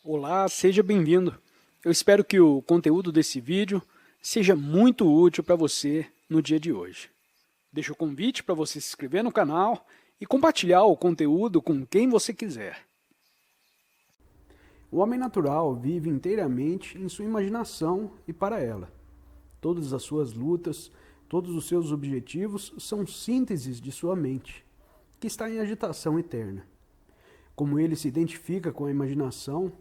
Olá, seja bem-vindo. Eu espero que o conteúdo desse vídeo seja muito útil para você no dia de hoje. Deixo o convite para você se inscrever no canal e compartilhar o conteúdo com quem você quiser. O homem natural vive inteiramente em sua imaginação e para ela. Todas as suas lutas, todos os seus objetivos são sínteses de sua mente, que está em agitação eterna. Como ele se identifica com a imaginação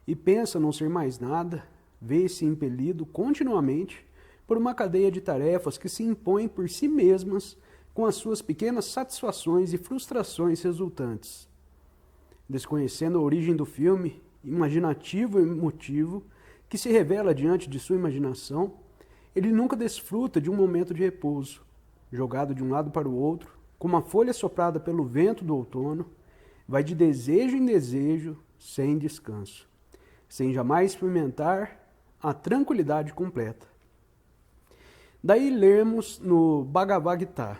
e pensa não ser mais nada, vê-se impelido continuamente por uma cadeia de tarefas que se impõem por si mesmas com as suas pequenas satisfações e frustrações resultantes. Desconhecendo a origem do filme, imaginativo e emotivo, que se revela diante de sua imaginação, ele nunca desfruta de um momento de repouso, jogado de um lado para o outro, como a folha soprada pelo vento do outono, vai de desejo em desejo, sem descanso, sem jamais experimentar a tranquilidade completa. Daí lermos no Bhagavad Gita: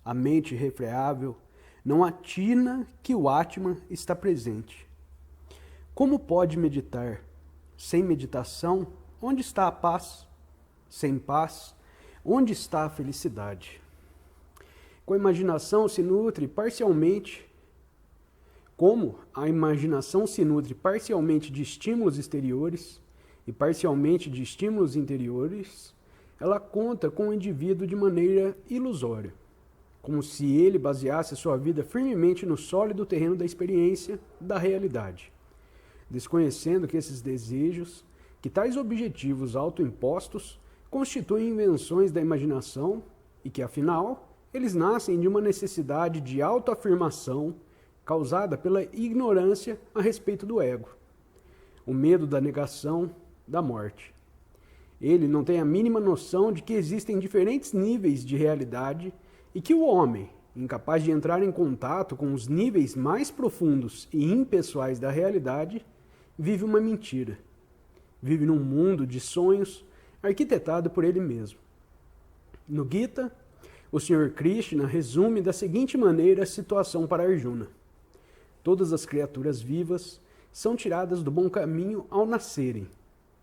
a mente irrefreável não atina que o Atman está presente. Como pode meditar? Sem meditação, onde está a paz? Sem paz, onde está a felicidade? Com a imaginação se nutre parcialmente. Como a imaginação se nutre parcialmente de estímulos exteriores e parcialmente de estímulos interiores, ela conta com o indivíduo de maneira ilusória, como se ele baseasse sua vida firmemente no sólido terreno da experiência da realidade, desconhecendo que esses desejos, que tais objetivos autoimpostos, constituem invenções da imaginação e que, afinal, eles nascem de uma necessidade de autoafirmação causada pela ignorância a respeito do ego, o medo da negação, da morte. Ele não tem a mínima noção de que existem diferentes níveis de realidade e que o homem, incapaz de entrar em contato com os níveis mais profundos e impessoais da realidade, vive uma mentira. Vive num mundo de sonhos arquitetado por ele mesmo. No Gita, o Sr. Krishna resume da seguinte maneira a situação para Arjuna: todas as criaturas vivas são tiradas do bom caminho ao nascerem,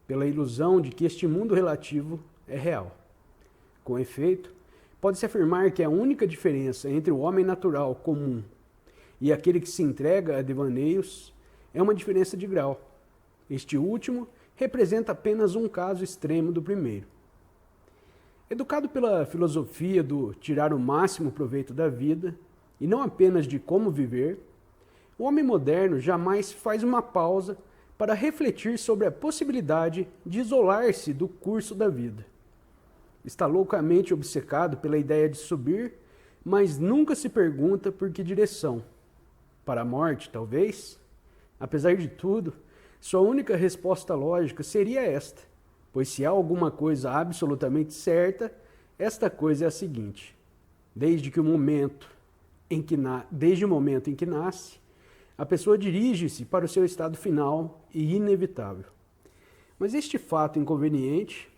pela ilusão de que este mundo relativo é real. Com efeito, pode-se afirmar que a única diferença entre o homem natural comum e aquele que se entrega a devaneios é uma diferença de grau. Este último representa apenas um caso extremo do primeiro. Educado pela filosofia do tirar o máximo proveito da vida, e não apenas de como viver, o homem moderno jamais faz uma pausa para refletir sobre a possibilidade de isolar-se do curso da vida. Está loucamente obcecado pela ideia de subir, mas nunca se pergunta por que direção. Para a morte, talvez? Apesar de tudo, sua única resposta lógica seria esta, pois se há alguma coisa absolutamente certa, esta coisa é a seguinte: desde o momento em que nasce, a pessoa dirige-se para o seu estado final e inevitável. Mas este fato inconveniente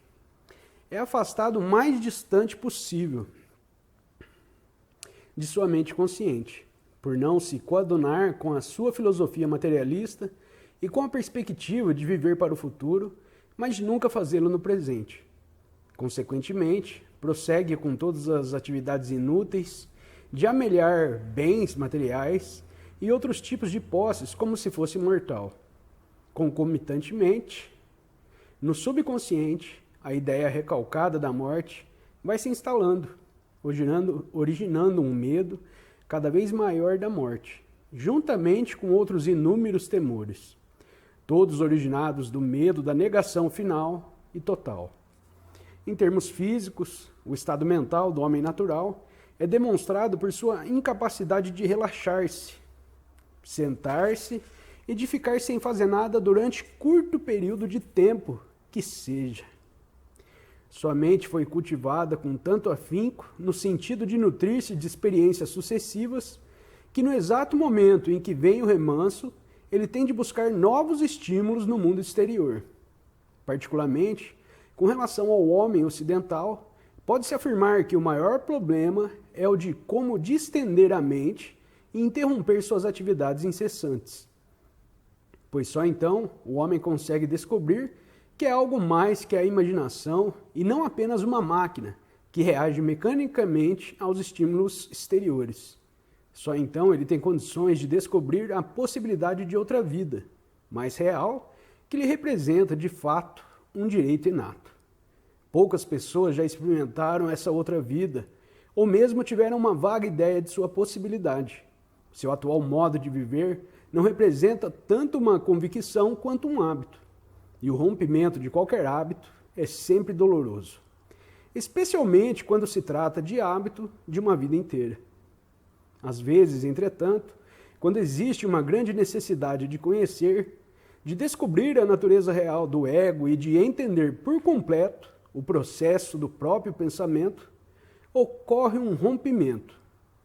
é afastado o mais distante possível de sua mente consciente, por não se coadunar com a sua filosofia materialista e com a perspectiva de viver para o futuro, mas de nunca fazê-lo no presente. Consequentemente, prossegue com todas as atividades inúteis de amelhar bens materiais e outros tipos de posses como se fosse mortal. Concomitantemente, no subconsciente, a ideia recalcada da morte vai se instalando, originando um medo cada vez maior da morte, juntamente com outros inúmeros temores, todos originados do medo da negação final e total. Em termos físicos, o estado mental do homem natural é demonstrado por sua incapacidade de relaxar-se, sentar-se e de ficar sem fazer nada durante curto período de tempo que seja. Sua mente foi cultivada com tanto afinco no sentido de nutrir-se de experiências sucessivas que no exato momento em que vem o remanso, ele tem de buscar novos estímulos no mundo exterior. Particularmente, com relação ao homem ocidental, pode-se afirmar que o maior problema é o de como distender a mente e interromper suas atividades incessantes. pois só então o homem consegue descobrir que é algo mais que a imaginação e não apenas uma máquina que reage mecanicamente aos estímulos exteriores. Só então ele tem condições de descobrir a possibilidade de outra vida, mais real, que lhe representa de fato um direito inato. Poucas pessoas já experimentaram essa outra vida, ou mesmo tiveram uma vaga ideia de sua possibilidade. Seu atual modo de viver não representa tanto uma convicção quanto um hábito. E o rompimento de qualquer hábito é sempre doloroso, especialmente quando se trata de hábito de uma vida inteira. Às vezes, entretanto, quando existe uma grande necessidade de conhecer, de descobrir a natureza real do ego e de entender por completo o processo do próprio pensamento, ocorre um rompimento,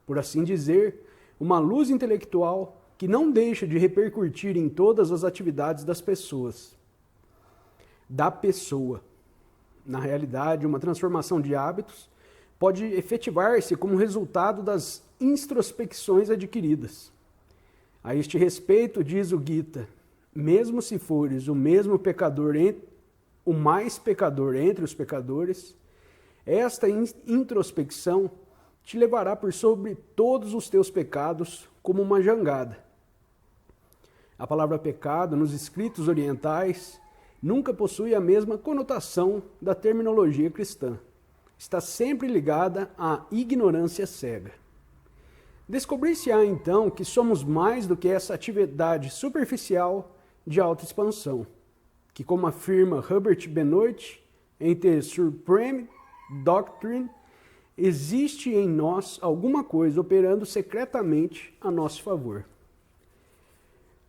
por assim dizer, uma luz intelectual que não deixa de repercutir em todas as atividades das pessoas. Da pessoa. Na realidade, uma transformação de hábitos pode efetivar-se como resultado das introspecções adquiridas. A este respeito, diz o Gita, mesmo se fores o mesmo pecador, o mais pecador entre os pecadores, esta introspecção te levará por sobre todos os teus pecados como uma jangada. A palavra pecado, nos escritos orientais, nunca possui a mesma conotação da terminologia cristã. Está sempre ligada à ignorância cega. Descobrir-se-á então que somos mais do que essa atividade superficial de autoexpansão, que, como afirma Herbert Benoit em The Supreme Doctrine, existe em nós alguma coisa operando secretamente a nosso favor.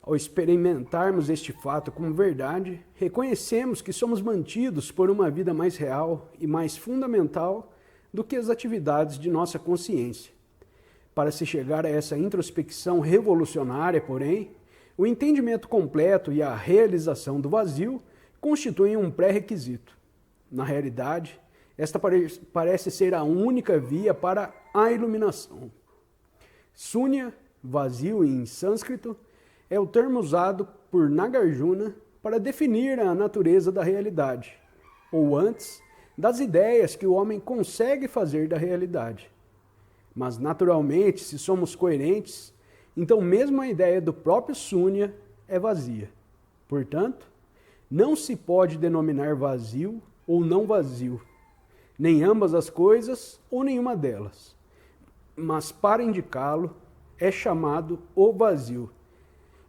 Ao experimentarmos este fato como verdade, reconhecemos que somos mantidos por uma vida mais real e mais fundamental do que as atividades de nossa consciência. Para se chegar a essa introspecção revolucionária, porém, o entendimento completo e a realização do vazio constituem um pré-requisito. Na realidade, esta parece ser a única via para a iluminação. Sunya, vazio em sânscrito, é o termo usado por Nagarjuna para definir a natureza da realidade, ou antes, das ideias que o homem consegue fazer da realidade. Mas, naturalmente, se somos coerentes, então mesmo a ideia do próprio Sunya é vazia. Portanto, não se pode denominar vazio ou não vazio, nem ambas as coisas ou nenhuma delas. Mas, para indicá-lo, é chamado o vazio.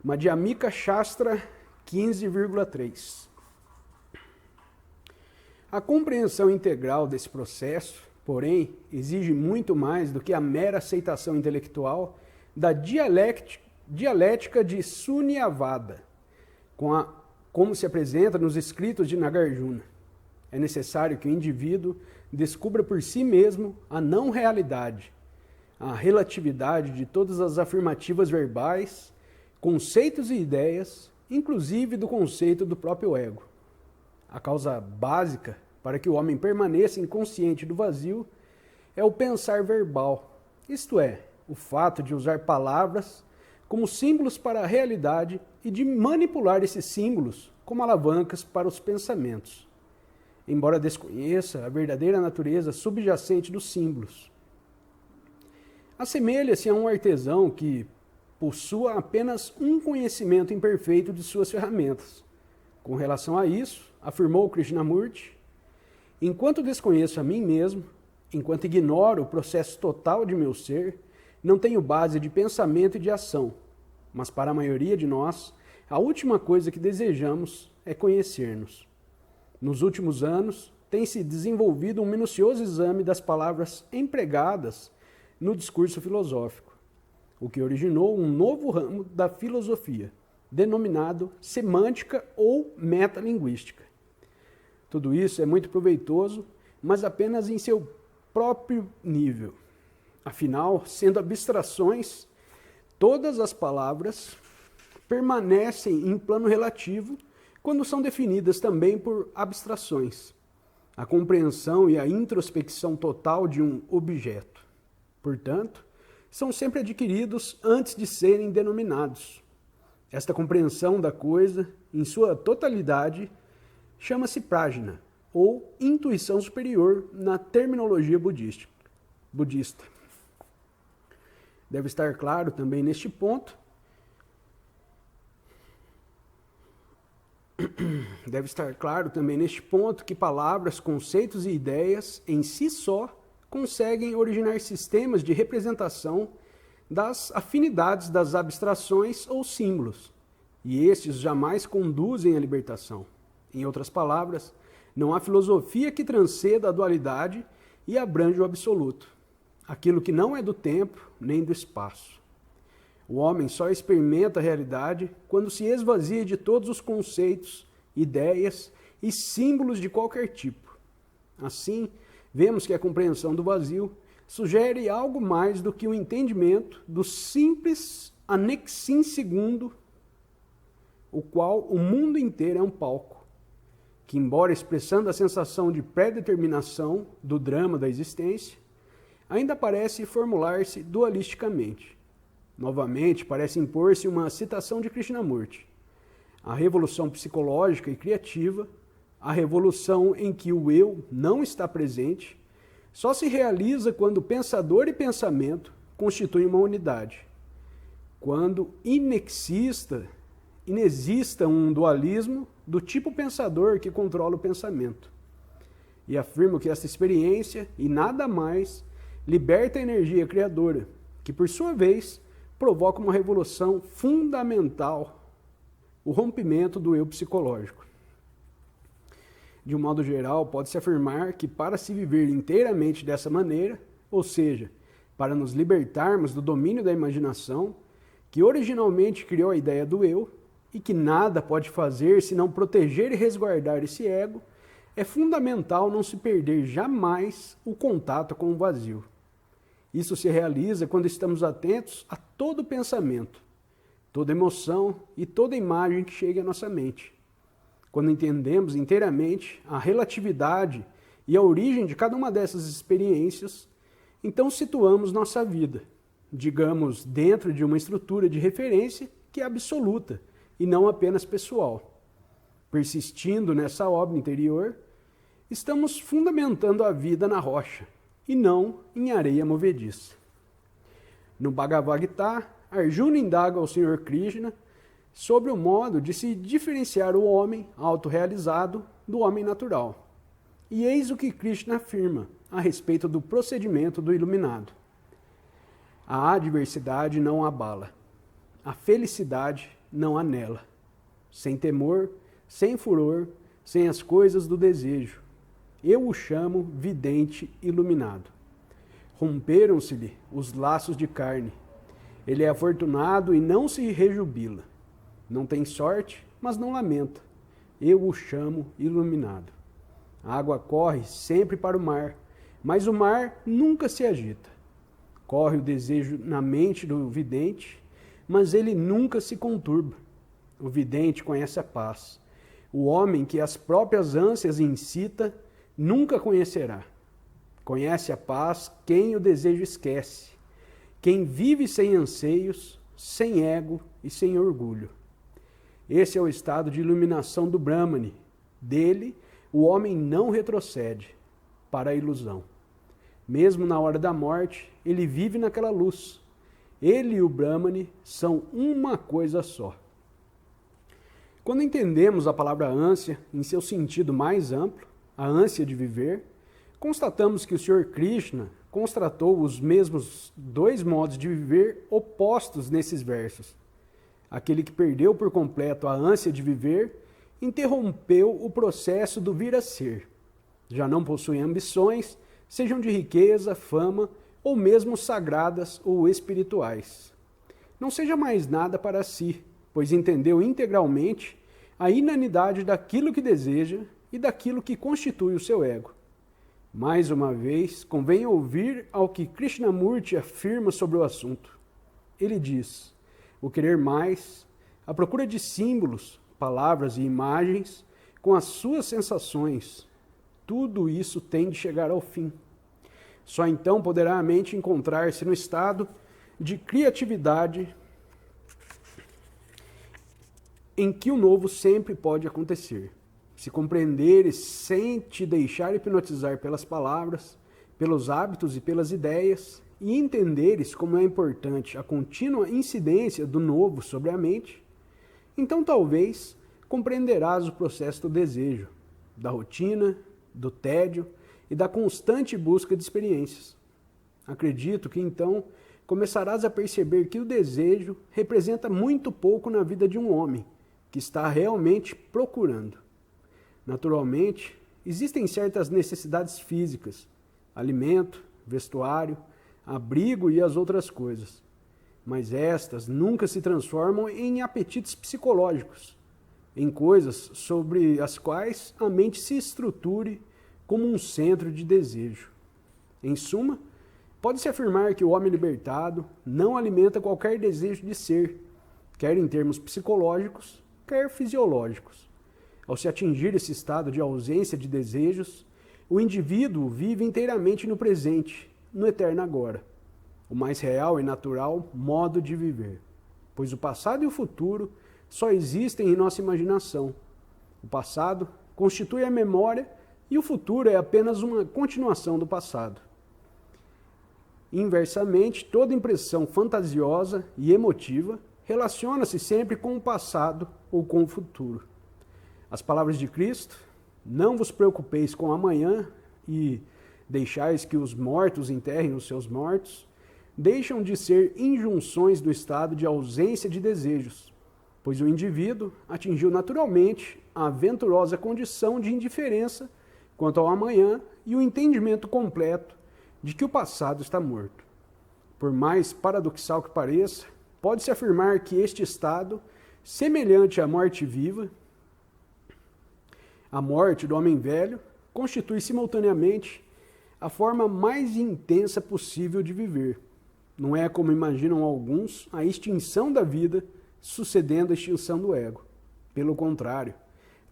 Madhyamika Shastra 15,3. A compreensão integral desse processo, porém, exige muito mais do que a mera aceitação intelectual da dialética de Sunyavada, como se apresenta nos escritos de Nagarjuna. É necessário que o indivíduo descubra por si mesmo a não realidade, a relatividade de todas as afirmativas verbais, conceitos e ideias, inclusive do conceito do próprio ego. A causa básica para que o homem permaneça inconsciente do vazio é o pensar verbal, isto é, o fato de usar palavras como símbolos para a realidade e de manipular esses símbolos como alavancas para os pensamentos, embora desconheça a verdadeira natureza subjacente dos símbolos. Assemelha-se a um artesão que possua apenas um conhecimento imperfeito de suas ferramentas. Com relação a isso, afirmou Krishnamurti, enquanto desconheço a mim mesmo, enquanto ignoro o processo total de meu ser, não tenho base de pensamento e de ação. Mas para a maioria de nós, a última coisa que desejamos é conhecer-nos. Nos últimos anos, tem-se desenvolvido um minucioso exame das palavras empregadas no discurso filosófico, o que originou um novo ramo da filosofia, denominado semântica ou metalinguística. Tudo isso é muito proveitoso, mas apenas em seu próprio nível. Afinal, sendo abstrações, todas as palavras permanecem em plano relativo quando são definidas também por abstrações, a compreensão e a introspecção total de um objeto. Portanto, são sempre adquiridos antes de serem denominados. Esta compreensão da coisa, em sua totalidade, chama-se prajna, ou intuição superior na terminologia budista. Deve estar claro também neste ponto que palavras, conceitos e ideias em si só conseguem originar sistemas de representação das afinidades das abstrações ou símbolos, e estes jamais conduzem à libertação. Em outras palavras, não há filosofia que transcenda a dualidade e abrange o absoluto, aquilo que não é do tempo nem do espaço. O homem só experimenta a realidade quando se esvazia de todos os conceitos, ideias e símbolos de qualquer tipo. Assim, vemos que a compreensão do vazio sugere algo mais do que o entendimento do simples anexim segundo o qual o mundo inteiro é um palco, que, embora expressando a sensação de pré-determinação do drama da existência, ainda parece formular-se dualisticamente. Novamente, parece impor-se uma citação de Krishnamurti. A revolução psicológica e criativa, a revolução em que o eu não está presente, só se realiza quando pensador e pensamento constituem uma unidade. Quando inexista um dualismo do tipo pensador que controla o pensamento. E afirmo que essa experiência, e nada mais, liberta a energia criadora, que por sua vez provoca uma revolução fundamental, o rompimento do eu psicológico. De um modo geral, pode-se afirmar que para se viver inteiramente dessa maneira, ou seja, para nos libertarmos do domínio da imaginação, que originalmente criou a ideia do eu, e que nada pode fazer senão proteger e resguardar esse ego, é fundamental não se perder jamais o contato com o vazio. Isso se realiza quando estamos atentos a todo pensamento, toda emoção e toda imagem que chega à nossa mente. Quando entendemos inteiramente a relatividade e a origem de cada uma dessas experiências, então situamos nossa vida, digamos, dentro de uma estrutura de referência que é absoluta e não apenas pessoal. Persistindo nessa obra interior, estamos fundamentando a vida na rocha e não em areia movediça. No Bhagavad Gita, Arjuna indaga ao Senhor Krishna sobre o modo de se diferenciar o homem autorrealizado do homem natural. E eis o que Krishna afirma a respeito do procedimento do iluminado. A adversidade não abala, a felicidade não anela. Sem temor, sem furor, sem as coisas do desejo, eu o chamo vidente iluminado. Romperam-se-lhe os laços de carne. Ele é afortunado e não se rejubila. Não tem sorte, mas não lamenta. Eu o chamo iluminado. A água corre sempre para o mar, mas o mar nunca se agita. Corre o desejo na mente do vidente, mas ele nunca se conturba. O vidente conhece a paz. O homem que as próprias ânsias incita, nunca conhecerá. Conhece a paz quem o desejo esquece, quem vive sem anseios, sem ego e sem orgulho. Esse é o estado de iluminação do Brahmane. Dele, o homem não retrocede para a ilusão. Mesmo na hora da morte, ele vive naquela luz. Ele e o Brahmane são uma coisa só. Quando entendemos a palavra ânsia em seu sentido mais amplo, a ânsia de viver, constatamos que o Senhor Krishna constatou os mesmos dois modos de viver opostos nesses versos. Aquele que perdeu por completo a ânsia de viver, interrompeu o processo do vir a ser. Já não possui ambições, sejam de riqueza, fama, ou mesmo sagradas ou espirituais. Não seja mais nada para si, pois entendeu integralmente a inanidade daquilo que deseja e daquilo que constitui o seu ego. Mais uma vez, convém ouvir ao que Krishnamurti afirma sobre o assunto. Ele diz: o querer mais, a procura de símbolos, palavras e imagens, com as suas sensações, tudo isso tem de chegar ao fim. Só então poderá a mente encontrar-se no estado de criatividade em que o novo sempre pode acontecer. Se compreenderes sem te deixar hipnotizar pelas palavras, pelos hábitos e pelas ideias, e entenderes como é importante a contínua incidência do novo sobre a mente, então talvez compreenderás o processo do desejo, da rotina, do tédio e da constante busca de experiências. Acredito que então começarás a perceber que o desejo representa muito pouco na vida de um homem que está realmente procurando. Naturalmente, existem certas necessidades físicas, alimento, vestuário, abrigo e as outras coisas, mas estas nunca se transformam em apetites psicológicos, em coisas sobre as quais a mente se estruture como um centro de desejo. Em suma, pode-se afirmar que o homem libertado não alimenta qualquer desejo de ser, quer em termos psicológicos, quer fisiológicos. Ao se atingir esse estado de ausência de desejos, o indivíduo vive inteiramente no presente, no eterno agora, o mais real e natural modo de viver, pois o passado e o futuro só existem em nossa imaginação. O passado constitui a memória e o futuro é apenas uma continuação do passado. Inversamente, toda impressão fantasiosa e emotiva relaciona-se sempre com o passado ou com o futuro. As palavras de Cristo, não vos preocupeis com amanhã e deixais que os mortos enterrem os seus mortos, deixam de ser injunções do estado de ausência de desejos, pois o indivíduo atingiu naturalmente a venturosa condição de indiferença quanto ao amanhã e o entendimento completo de que o passado está morto. Por mais paradoxal que pareça, pode-se afirmar que este estado, semelhante à morte viva, a morte do homem velho, constitui simultaneamente a forma mais intensa possível de viver. Não é, como imaginam alguns, a extinção da vida sucedendo a extinção do ego. Pelo contrário,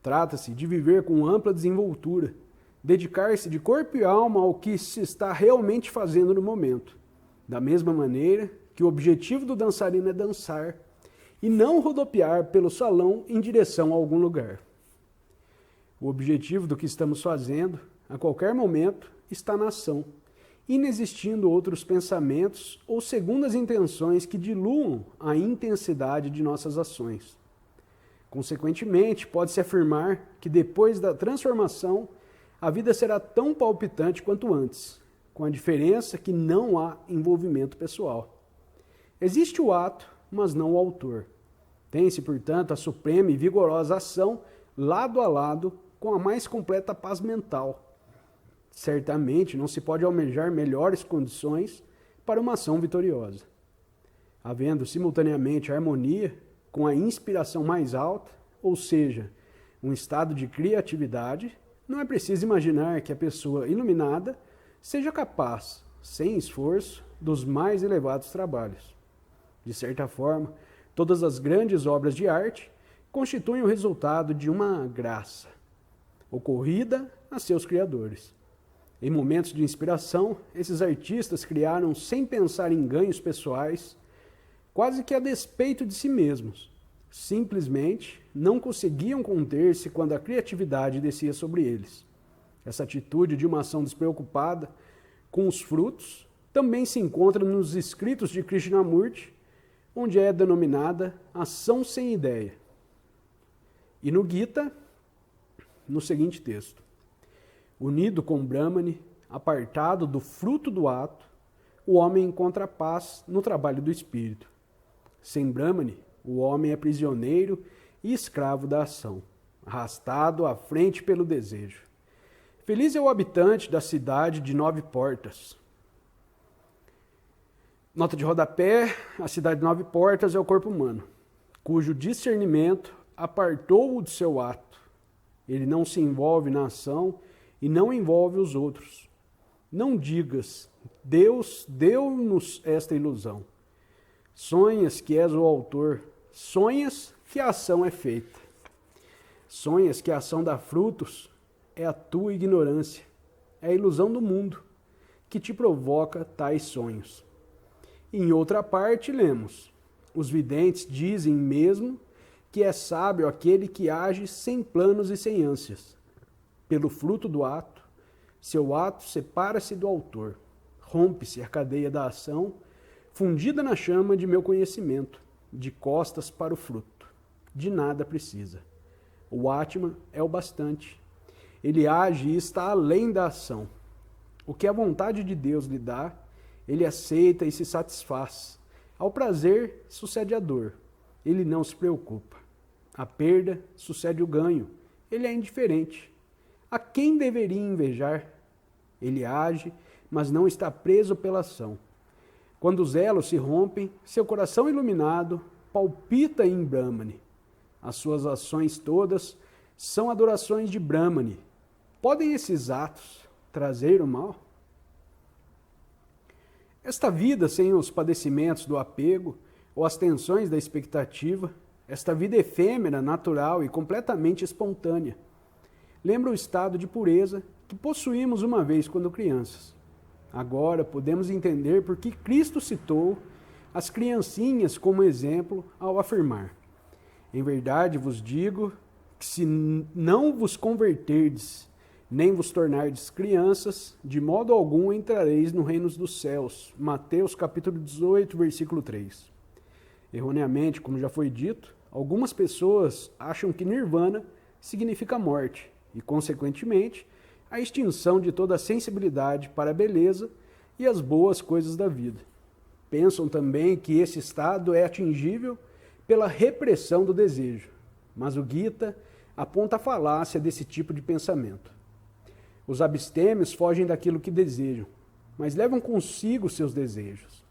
trata-se de viver com ampla desenvoltura, dedicar-se de corpo e alma ao que se está realmente fazendo no momento. Da mesma maneira que o objetivo do dançarino é dançar e não rodopiar pelo salão em direção a algum lugar. O objetivo do que estamos fazendo, a qualquer momento, está na ação, inexistindo outros pensamentos ou segundas intenções que diluam a intensidade de nossas ações. Consequentemente, pode-se afirmar que depois da transformação, a vida será tão palpitante quanto antes, com a diferença que não há envolvimento pessoal. Existe o ato, mas não o autor. Tem-se, portanto, a suprema e vigorosa ação lado a lado com a mais completa paz mental. Certamente não se pode almejar melhores condições para uma ação vitoriosa. Havendo simultaneamente harmonia com a inspiração mais alta, ou seja, um estado de criatividade, não é preciso imaginar que a pessoa iluminada seja capaz, sem esforço, dos mais elevados trabalhos. De certa forma, todas as grandes obras de arte constituem o resultado de uma graça, ocorrida a seus criadores. Em momentos de inspiração, esses artistas criaram sem pensar em ganhos pessoais, quase que a despeito de si mesmos. Simplesmente não conseguiam conter-se quando a criatividade descia sobre eles. Essa atitude de uma ação despreocupada com os frutos também se encontra nos escritos de Krishnamurti, onde é denominada ação sem ideia. E no Gita, no seguinte texto: unido com Brahmani, apartado do fruto do ato, o homem encontra paz no trabalho do espírito. Sem Brahmani, o homem é prisioneiro e escravo da ação, arrastado à frente pelo desejo. Feliz é o habitante da cidade de 9 portas. Nota de rodapé: a cidade de 9 portas é o corpo humano, cujo discernimento apartou-o do seu ato. Ele não se envolve na ação e não envolve os outros. Não digas, Deus deu-nos esta ilusão. Sonhas que és o autor, sonhas que a ação é feita. Sonhas que a ação dá frutos, é a tua ignorância, é a ilusão do mundo que te provoca tais sonhos. Em outra parte, lemos: os videntes dizem mesmo que é sábio aquele que age sem planos e sem ânsias. Pelo fruto do ato, seu ato separa-se do autor, rompe-se a cadeia da ação, fundida na chama de meu conhecimento, de costas para o fruto. De nada precisa. O Atman é o bastante. Ele age e está além da ação. O que a vontade de Deus lhe dá, ele aceita e se satisfaz. Ao prazer sucede a dor. Ele não se preocupa. A perda sucede o ganho. Ele é indiferente. A quem deveria invejar? Ele age, mas não está preso pela ação. Quando os elos se rompem, seu coração iluminado palpita em Brahmani. As suas ações todas são adorações de Brahmani. Podem esses atos trazer o mal? Esta vida sem os padecimentos do apego ou as tensões da expectativa, esta vida efêmera, natural e completamente espontânea, lembra o estado de pureza que possuímos uma vez quando crianças. Agora podemos entender por que Cristo citou as criancinhas como exemplo ao afirmar: em verdade vos digo que se não vos converterdes, nem vos tornardes crianças, de modo algum entrareis no reino dos céus. Mateus capítulo 18, versículo 3. Erroneamente, como já foi dito, algumas pessoas acham que nirvana significa morte e, consequentemente, a extinção de toda a sensibilidade para a beleza e as boas coisas da vida. Pensam também que esse estado é atingível pela repressão do desejo, mas o Gita aponta a falácia desse tipo de pensamento. Os abstêmios fogem daquilo que desejam, mas levam consigo seus desejos.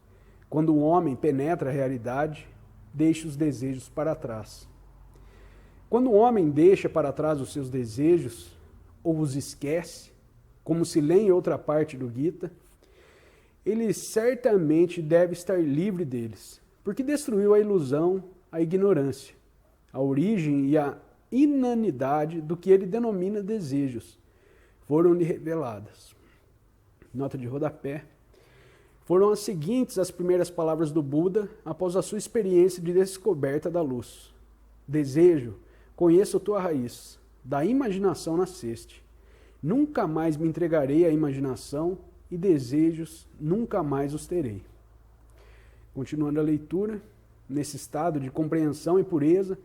Quando um homem penetra a realidade, deixa os desejos para trás. Quando o homem deixa para trás os seus desejos, ou os esquece, como se lê em outra parte do Gita, ele certamente deve estar livre deles, porque destruiu a ilusão, a ignorância, a origem e a inanidade do que ele denomina desejos, foram-lhe reveladas. Nota de rodapé. Foram as seguintes as primeiras palavras do Buda após a sua experiência de descoberta da luz. Desejo, conheço tua raiz, da imaginação nasceste. Nunca mais me entregarei à imaginação e desejos nunca mais os terei. Continuando a leitura, nesse estado de compreensão e pureza,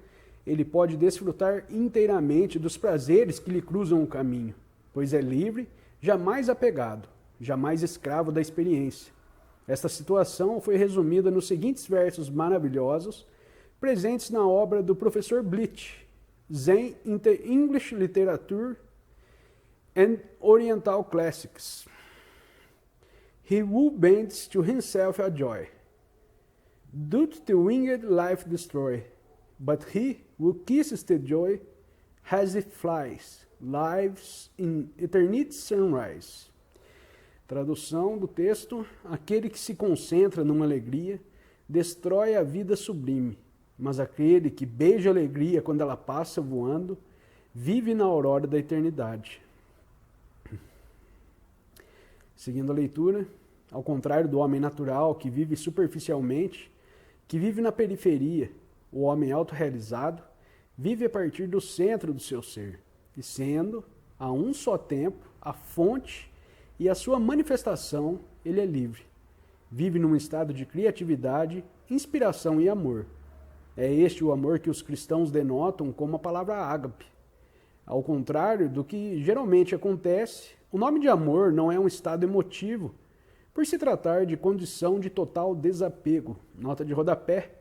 ele pode desfrutar inteiramente dos prazeres que lhe cruzam o caminho, pois é livre, jamais apegado, jamais escravo da experiência. Esta situação foi resumida nos seguintes versos maravilhosos, presentes na obra do professor Bleach, Zen in the English Literature and Oriental Classics. He who bends to himself a joy, doth the winged life destroy, but he who kisses the joy, has it flies, lives in eternity sunrise. Tradução do texto: aquele que se concentra numa alegria, destrói a vida sublime, mas aquele que beija a alegria quando ela passa voando, vive na aurora da eternidade. Seguindo a leitura, ao contrário do homem natural que vive superficialmente, que vive na periferia, o homem autorrealizado vive a partir do centro do seu ser, e sendo, a um só tempo, a fonte e a sua manifestação, ele é livre. Vive num estado de criatividade, inspiração e amor. É este o amor que os cristãos denotam como a palavra ágape. Ao contrário do que geralmente acontece, o nome de amor não é um estado emotivo, por se tratar de condição de total desapego. Nota de rodapé.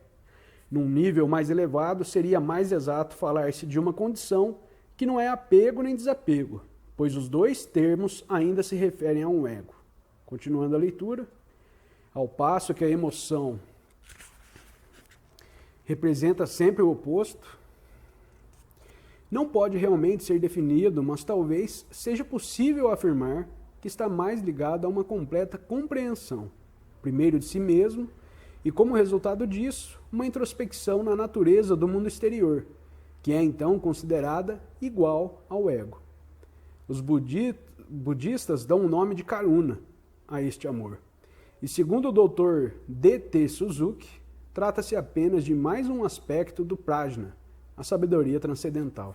Num nível mais elevado, seria mais exato falar-se de uma condição que não é apego nem desapego, pois os dois termos ainda se referem a um ego. Continuando a leitura, ao passo que a emoção representa sempre o oposto, não pode realmente ser definido, mas talvez seja possível afirmar que está mais ligado a uma completa compreensão, primeiro de si mesmo, e como resultado disso, uma introspecção na natureza do mundo exterior, que é então considerada igual ao ego. Os budistas dão o nome de Karuna a este amor. E segundo o Dr. D.T. Suzuki, trata-se apenas de mais um aspecto do prajna, a sabedoria transcendental.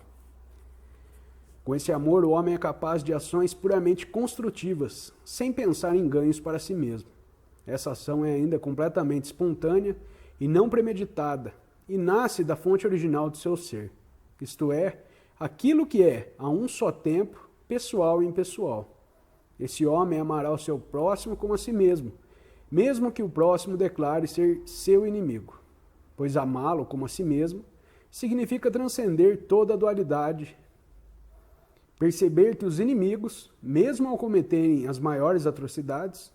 Com esse amor, o homem é capaz de ações puramente construtivas, sem pensar em ganhos para si mesmo. Essa ação é ainda completamente espontânea e não premeditada, e nasce da fonte original do seu ser, isto é, aquilo que é, a um só tempo, pessoal e impessoal. Esse homem amará o seu próximo como a si mesmo, mesmo que o próximo declare ser seu inimigo, pois amá-lo como a si mesmo significa transcender toda a dualidade, perceber que os inimigos, mesmo ao cometerem as maiores atrocidades,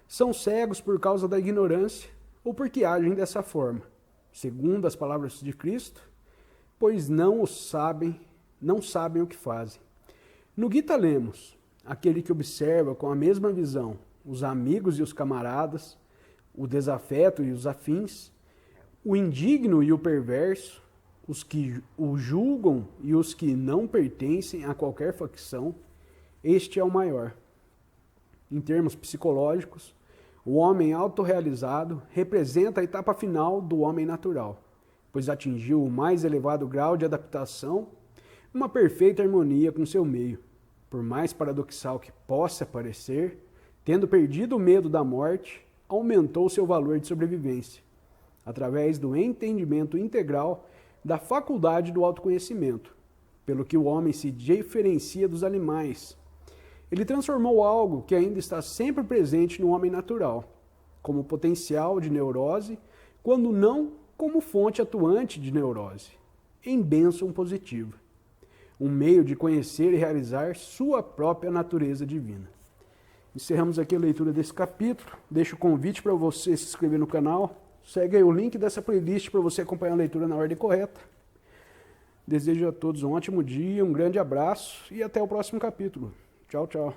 são cegos por causa da ignorância ou porque agem dessa forma, segundo as palavras de Cristo, pois não sabem o que fazem. No Gita lemos, aquele que observa com a mesma visão os amigos e os camaradas, o desafeto e os afins, o indigno e o perverso, os que o julgam e os que não pertencem a qualquer facção, este é o maior. Em termos psicológicos, o homem autorrealizado representa a etapa final do homem natural, pois atingiu o mais elevado grau de adaptação, uma perfeita harmonia com seu meio. Por mais paradoxal que possa parecer, tendo perdido o medo da morte, aumentou seu valor de sobrevivência, através do entendimento integral da faculdade do autoconhecimento, pelo que o homem se diferencia dos animais. Ele transformou algo que ainda está sempre presente no homem natural, como potencial de neurose, quando não como fonte atuante de neurose, em bênção positiva, um meio de conhecer e realizar sua própria natureza divina. Encerramos aqui a leitura desse capítulo. Deixo o convite para você se inscrever no canal. Segue aí o link dessa playlist para você acompanhar a leitura na ordem correta. Desejo a todos um ótimo dia, um grande abraço e até o próximo capítulo. Tchau, tchau.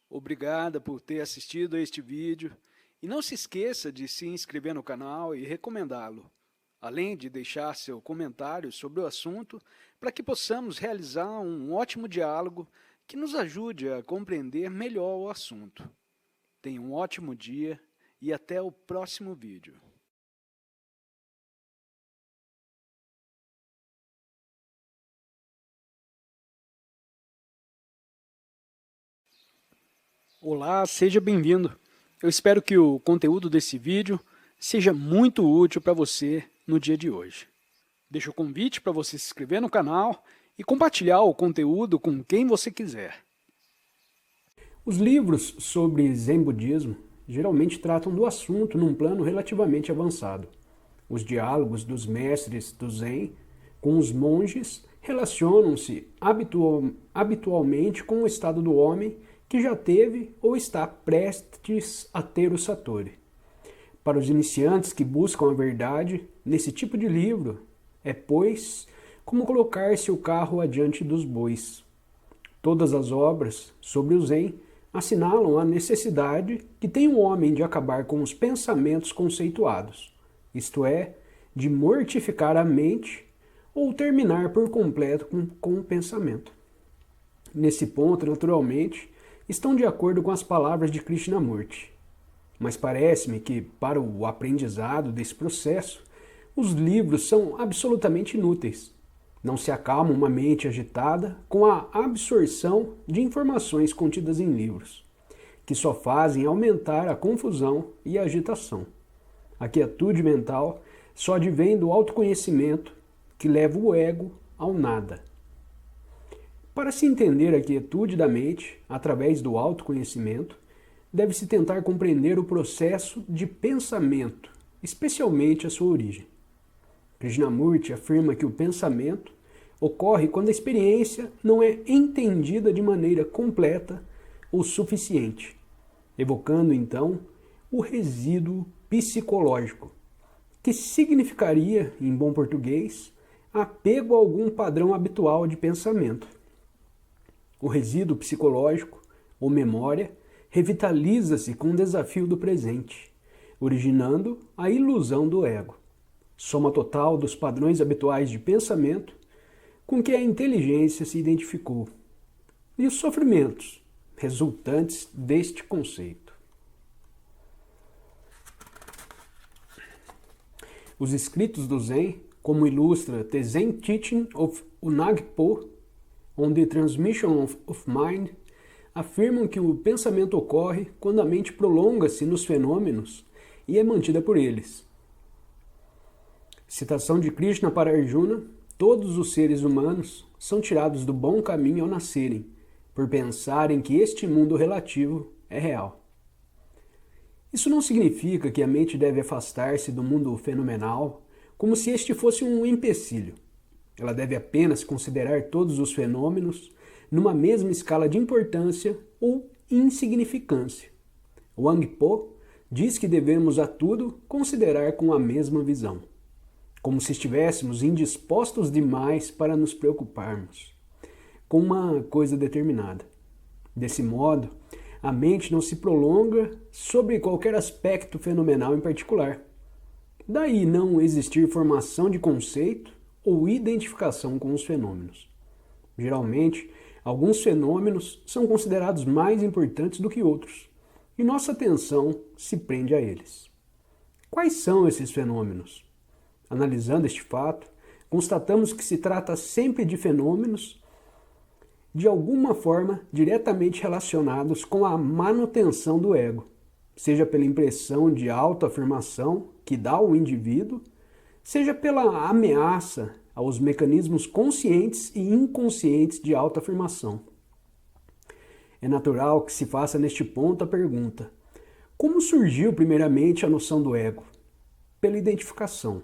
Obrigada por ter assistido a este vídeo e não se esqueça de se inscrever no canal e recomendá-lo, além de deixar seu comentário sobre o assunto para que possamos realizar um ótimo diálogo que nos ajude a compreender melhor o assunto. Tenha um ótimo dia e até o próximo vídeo. Olá, seja bem-vindo. Eu espero que o conteúdo desse vídeo seja muito útil para você no dia de hoje. Deixo o convite para você se inscrever no canal e compartilhar o conteúdo com quem você quiser. Os livros sobre Zen Budismo geralmente tratam do assunto num plano relativamente avançado. Os diálogos dos mestres do Zen com os monges relacionam-se habitualmente com o estado do homem que já teve ou está prestes a ter o Satori. Para os iniciantes que buscam a verdade, nesse tipo de livro, é, pois, como colocar-se o carro adiante dos bois. Todas as obras sobre o Zen assinalam a necessidade que tem o homem de acabar com os pensamentos conceituados, isto é, de mortificar a mente ou terminar por completo com o pensamento. Nesse ponto, naturalmente, estão de acordo com as palavras de Krishnamurti. Mas parece-me que, para o aprendizado desse processo, os livros são absolutamente inúteis. Não se acalma uma mente agitada com a absorção de informações contidas em livros, que só fazem aumentar a confusão e a agitação. A quietude mental só advém do autoconhecimento que leva o ego ao nada. Para se entender a quietude da mente através do autoconhecimento, deve-se tentar compreender o processo de pensamento, especialmente a sua origem. Krishnamurti afirma que o pensamento ocorre quando a experiência não é entendida de maneira completa ou suficiente, evocando então o resíduo psicológico, que significaria, em bom português, apego a algum padrão habitual de pensamento. O resíduo psicológico, ou memória, revitaliza-se com o desafio do presente, originando a ilusão do ego, soma total dos padrões habituais de pensamento com que a inteligência se identificou, e os sofrimentos resultantes deste conceito. Os escritos do Zen, como ilustra The Zen Teaching of Unagpo on the Transmission of Mind, afirmam que o pensamento ocorre quando a mente prolonga-se nos fenômenos e é mantida por eles. Citação de Krishna para Arjuna: todos os seres humanos são tirados do bom caminho ao nascerem, por pensarem que este mundo relativo é real. Isso não significa que a mente deve afastar-se do mundo fenomenal como se este fosse um empecilho. Ela deve apenas considerar todos os fenômenos numa mesma escala de importância ou insignificância. Wang Po diz que devemos a tudo considerar com a mesma visão, como se estivéssemos indispostos demais para nos preocuparmos com uma coisa determinada. Desse modo, a mente não se prolonga sobre qualquer aspecto fenomenal em particular. Daí não existir formação de conceito ou identificação com os fenômenos. Geralmente, alguns fenômenos são considerados mais importantes do que outros, e nossa atenção se prende a eles. Quais são esses fenômenos? Analisando este fato, constatamos que se trata sempre de fenômenos de alguma forma diretamente relacionados com a manutenção do ego, seja pela impressão de autoafirmação que dá ao indivíduo, seja pela ameaça aos mecanismos conscientes e inconscientes de autoafirmação. É natural que se faça neste ponto a pergunta: como surgiu primeiramente a noção do ego? Pela identificação.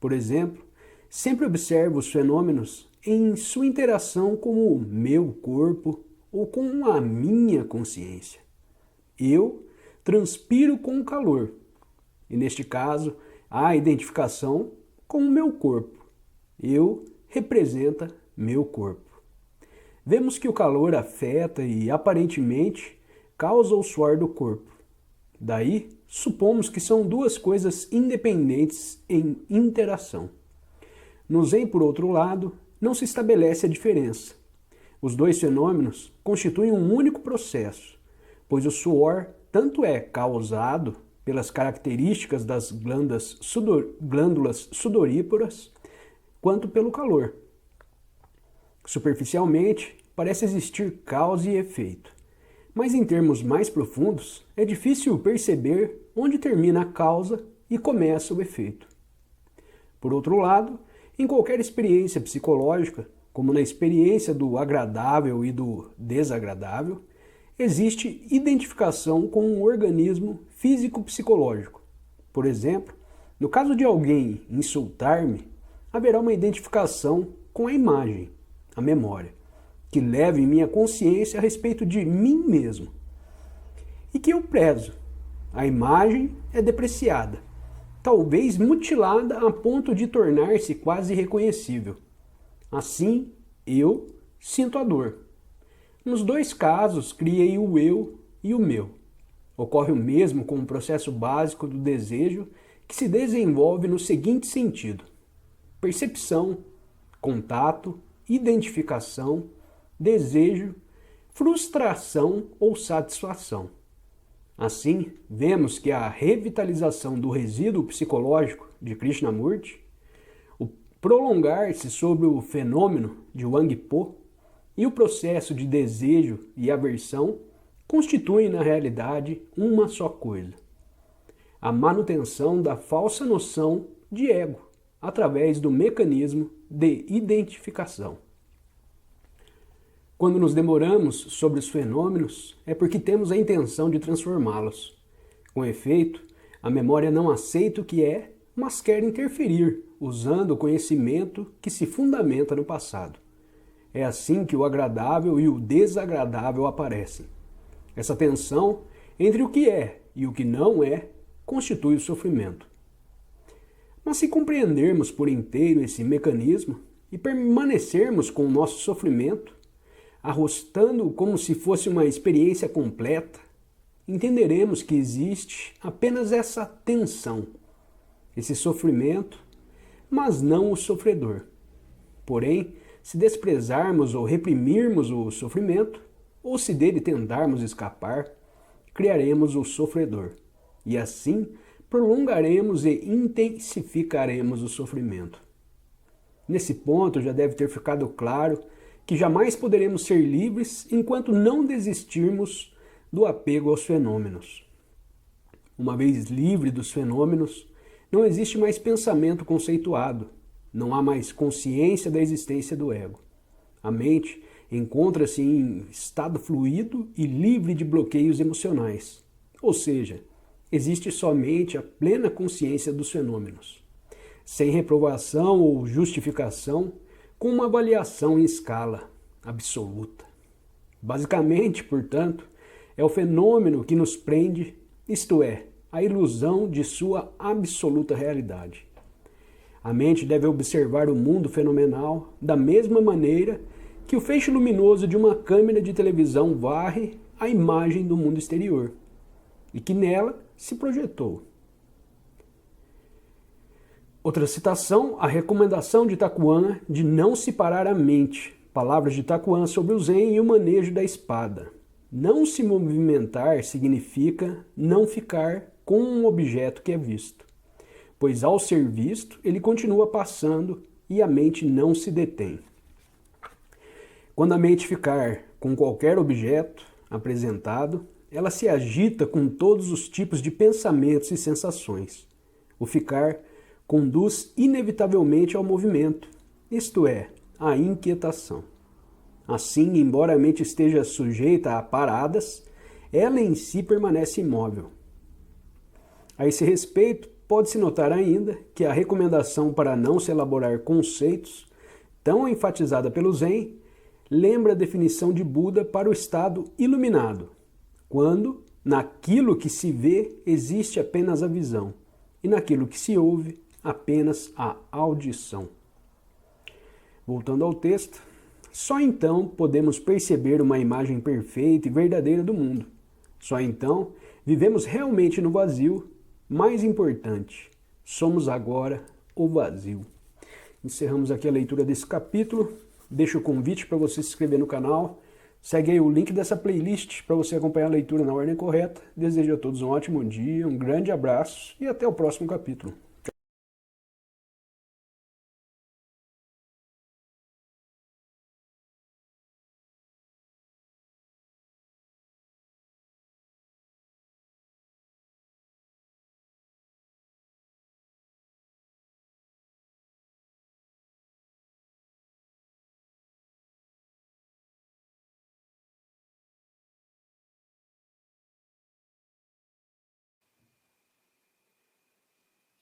Por exemplo, sempre observo os fenômenos em sua interação com o meu corpo ou com a minha consciência. Eu transpiro com calor, e neste caso, há identificação com o meu corpo. Eu representa meu corpo. Vemos que o calor afeta e, aparentemente, causa o suor do corpo. Daí, supomos que são duas coisas independentes em interação. No Zen, por outro lado, não se estabelece a diferença. Os dois fenômenos constituem um único processo, pois o suor tanto é causado pelas características das glândulas sudoríparas, quanto pelo calor. Superficialmente, parece existir causa e efeito, mas em termos mais profundos, é difícil perceber onde termina a causa e começa o efeito. Por outro lado, em qualquer experiência psicológica, como na experiência do agradável e do desagradável, existe identificação com um organismo físico-psicológico. Por exemplo, no caso de alguém insultar-me, haverá uma identificação com a imagem, a memória, que leva em minha consciência a respeito de mim mesmo e que eu prezo. A imagem é depreciada, talvez mutilada a ponto de tornar-se quase irreconhecível. Assim, eu sinto a dor. Nos dois casos, criei o eu e o meu. Ocorre o mesmo com o processo básico do desejo, que se desenvolve no seguinte sentido: percepção, contato, identificação, desejo, frustração ou satisfação. Assim, vemos que a revitalização do resíduo psicológico de Krishnamurti, o prolongar-se sobre o fenômeno de Wang Po e o processo de desejo e aversão constituem, na realidade, uma só coisa: a manutenção da falsa noção de ego através do mecanismo de identificação. Quando nos demoramos sobre os fenômenos, é porque temos a intenção de transformá-los. Com efeito, a memória não aceita o que é, mas quer interferir, usando o conhecimento que se fundamenta no passado. É assim que o agradável e o desagradável aparecem. Essa tensão entre o que é e o que não é constitui o sofrimento. Mas se compreendermos por inteiro esse mecanismo e permanecermos com o nosso sofrimento, arrostando como se fosse uma experiência completa, entenderemos que existe apenas essa tensão, esse sofrimento, mas não o sofredor. Porém, se desprezarmos ou reprimirmos o sofrimento, ou se dele tentarmos escapar, criaremos o sofredor, e assim prolongaremos e intensificaremos o sofrimento. Nesse ponto já deve ter ficado claro que jamais poderemos ser livres enquanto não desistirmos do apego aos fenômenos. Uma vez livre dos fenômenos, não existe mais pensamento conceituado, não há mais consciência da existência do ego. A mente encontra-se em estado fluido e livre de bloqueios emocionais, ou seja, existe somente a plena consciência dos fenômenos, sem reprovação ou justificação, com uma avaliação em escala absoluta. Basicamente, portanto, é o fenômeno que nos prende, isto é, a ilusão de sua absoluta realidade. A mente deve observar o mundo fenomenal da mesma maneira que o feixe luminoso de uma câmera de televisão varre a imagem do mundo exterior e que nela se projetou. Outra citação, a recomendação de Takuan de não se parar a mente. Palavras de Takuan sobre o Zen e o manejo da espada. Não se movimentar significa não ficar com um objeto que é visto, pois ao ser visto, ele continua passando e a mente não se detém. Quando a mente ficar com qualquer objeto apresentado, ela se agita com todos os tipos de pensamentos e sensações. O ficar conduz inevitavelmente ao movimento, isto é, à inquietação. Assim, embora a mente esteja sujeita a paradas, ela em si permanece imóvel. A esse respeito, pode-se notar ainda que a recomendação para não se elaborar conceitos, tão enfatizada pelo Zen, lembra a definição de Buda para o estado iluminado, quando, naquilo que se vê, existe apenas a visão, e naquilo que se ouve, apenas a audição. Voltando ao texto, só então podemos perceber uma imagem perfeita e verdadeira do mundo. Só então vivemos realmente no vazio. Mais importante, somos agora o vazio. Encerramos aqui a leitura desse capítulo. Deixo o convite para você se inscrever no canal. Segue aí o link dessa playlist para você acompanhar a leitura na ordem correta. Desejo a todos um ótimo dia, um grande abraço e até o próximo capítulo.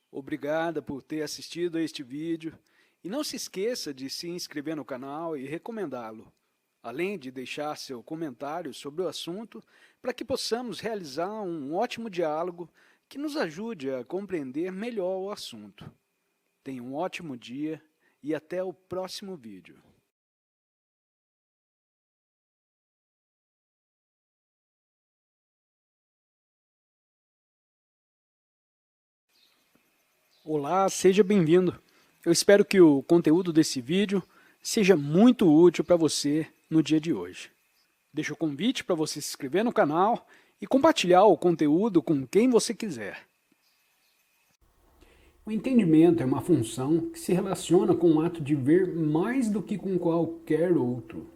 Obrigada por ter assistido a este vídeo e não se esqueça de se inscrever no canal e recomendá-lo, além de deixar seu comentário sobre o assunto para que possamos realizar um ótimo diálogo que nos ajude a compreender melhor o assunto. Tenha um ótimo dia e até o próximo vídeo. Olá, seja bem-vindo. Eu espero que o conteúdo desse vídeo seja muito útil para você no dia de hoje. Deixo o convite para você se inscrever no canal e compartilhar o conteúdo com quem você quiser. O entendimento é uma função que se relaciona com o ato de ver mais do que com qualquer outro.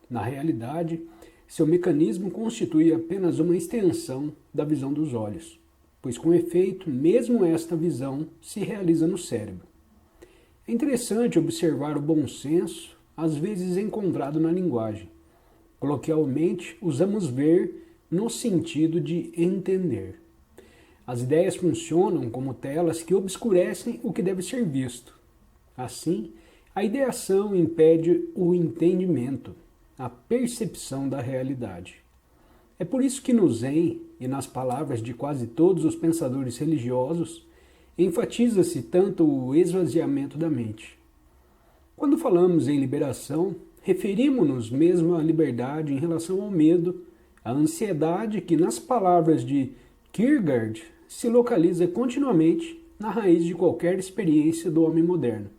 Na realidade, seu mecanismo constitui apenas uma extensão da visão dos olhos, pois com efeito, mesmo esta visão se realiza no cérebro. É interessante observar o bom senso, às vezes encontrado na linguagem. Coloquialmente, usamos ver no sentido de entender. As ideias funcionam como telas que obscurecem o que deve ser visto. Assim, a ideação impede o entendimento, a percepção da realidade. É por isso que no Zen, e nas palavras de quase todos os pensadores religiosos, enfatiza-se tanto o esvaziamento da mente. Quando falamos em liberação, referimos-nos mesmo à liberdade em relação ao medo, A ansiedade que, nas palavras de Kierkegaard, se localiza continuamente na raiz de qualquer experiência do homem moderno.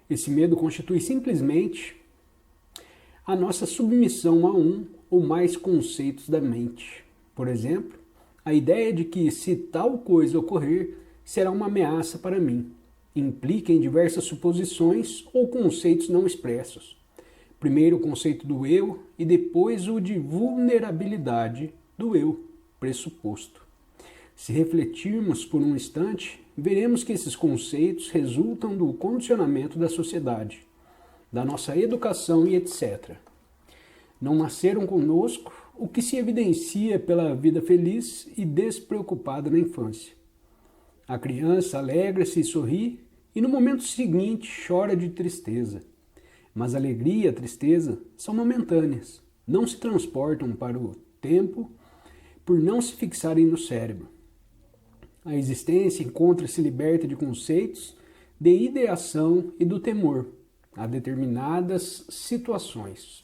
Esse medo constitui simplesmente a nossa submissão a um ou mais conceitos da mente. Por exemplo, a ideia de que, se tal coisa ocorrer, será uma ameaça para mim, implica em diversas suposições ou conceitos não expressos. Primeiro o conceito do eu e depois o de vulnerabilidade do eu pressuposto. Se refletirmos por um instante, veremos que esses conceitos resultam do condicionamento da sociedade, da nossa educação e etc. Não nasceram conosco, o que se evidencia pela vida feliz e despreocupada na infância. A criança alegra-se e sorri, e no momento seguinte chora de tristeza. Mas a alegria e a tristeza são momentâneas, não se transportam para o tempo por não se fixarem no cérebro. A existência encontra-se liberta de conceitos, de ideação e do temor a determinadas situações.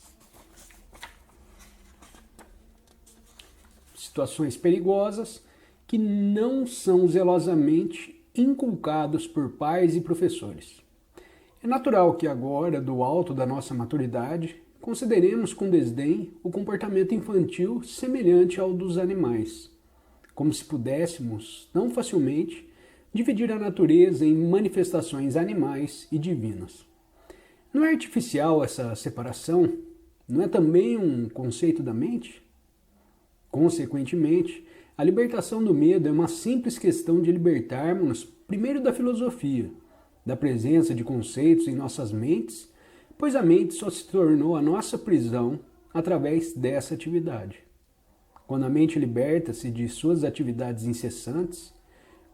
Situações perigosas que não são zelosamente inculcados por pais e professores. É natural que agora, do alto da nossa maturidade, consideremos com desdém o comportamento infantil semelhante ao dos animais, como se pudéssemos, tão facilmente, dividir a natureza em manifestações animais e divinas. Não é artificial essa separação? Não é também um conceito da mente? Consequentemente, a libertação do medo é uma simples questão de libertarmos-nos primeiro da filosofia, da presença de conceitos em nossas mentes, pois a mente só se tornou a nossa prisão através dessa atividade. Quando a mente liberta-se de suas atividades incessantes,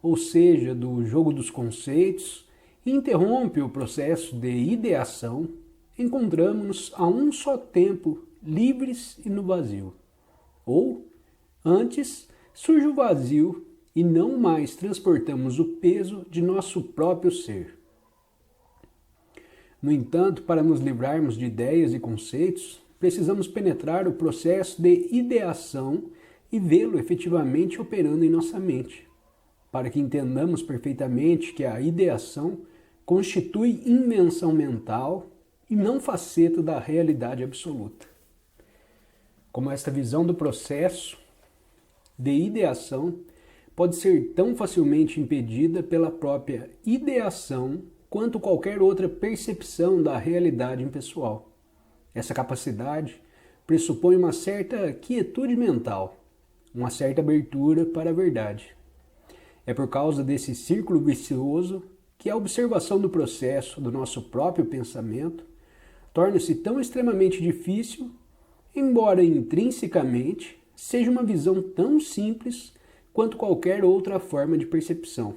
ou seja, do jogo dos conceitos, e interrompe o processo de ideação, encontramos-nos a um só tempo livres e no vazio. Ou, antes, surge o vazio e não mais transportamos o peso de nosso próprio ser. No entanto, para nos livrarmos de ideias e conceitos, precisamos penetrar o processo de ideação e vê-lo efetivamente operando em nossa mente, para que entendamos perfeitamente que a ideação constitui invenção mental e não faceta da realidade absoluta. Como esta visão do processo de ideação pode ser tão facilmente impedida pela própria ideação quanto qualquer outra percepção da realidade impessoal. Essa capacidade pressupõe uma certa quietude mental, uma certa abertura para a verdade. É por causa desse círculo vicioso que a observação do processo do nosso próprio pensamento torna-se tão extremamente difícil, embora intrinsecamente seja uma visão tão simples quanto qualquer outra forma de percepção.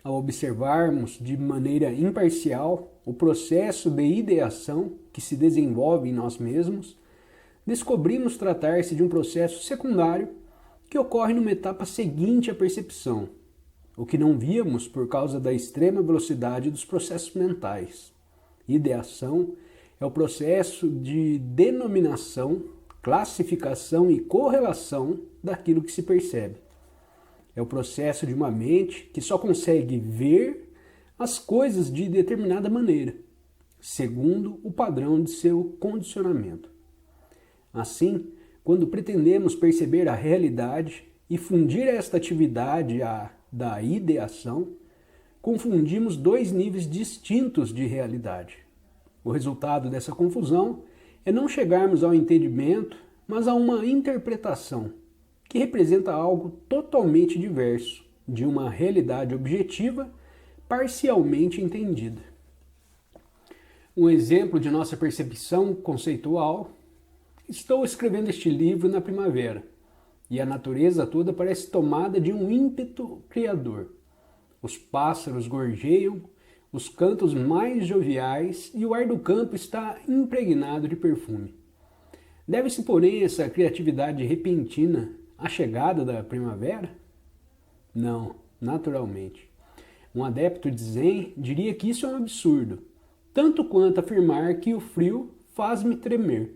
Ao observarmos de maneira imparcial o processo de ideação que se desenvolve em nós mesmos, descobrimos tratar-se de um processo secundário que ocorre numa etapa seguinte à percepção, o que não víamos por causa da extrema velocidade dos processos mentais. Ideação é o processo de denominação, classificação e correlação daquilo que se percebe. É o processo de uma mente que só consegue ver as coisas de determinada maneira, segundo o padrão de seu condicionamento. Assim, quando pretendemos perceber a realidade e fundir esta atividade à da ideação, confundimos dois níveis distintos de realidade. O resultado dessa confusão é não chegarmos ao entendimento, mas a uma interpretação, que representa algo totalmente diverso de uma realidade objetiva parcialmente entendida. Um exemplo de nossa percepção conceitual: estou escrevendo este livro na primavera, e a natureza toda parece tomada de um ímpeto criador. Os pássaros gorjeiam, os cantos mais joviais e o ar do campo está impregnado de perfume. Deve-se, porém, essa criatividade repentina à chegada da primavera? Não, naturalmente. Um adepto de Zen diria que isso é um absurdo, tanto quanto afirmar que o frio faz-me tremer.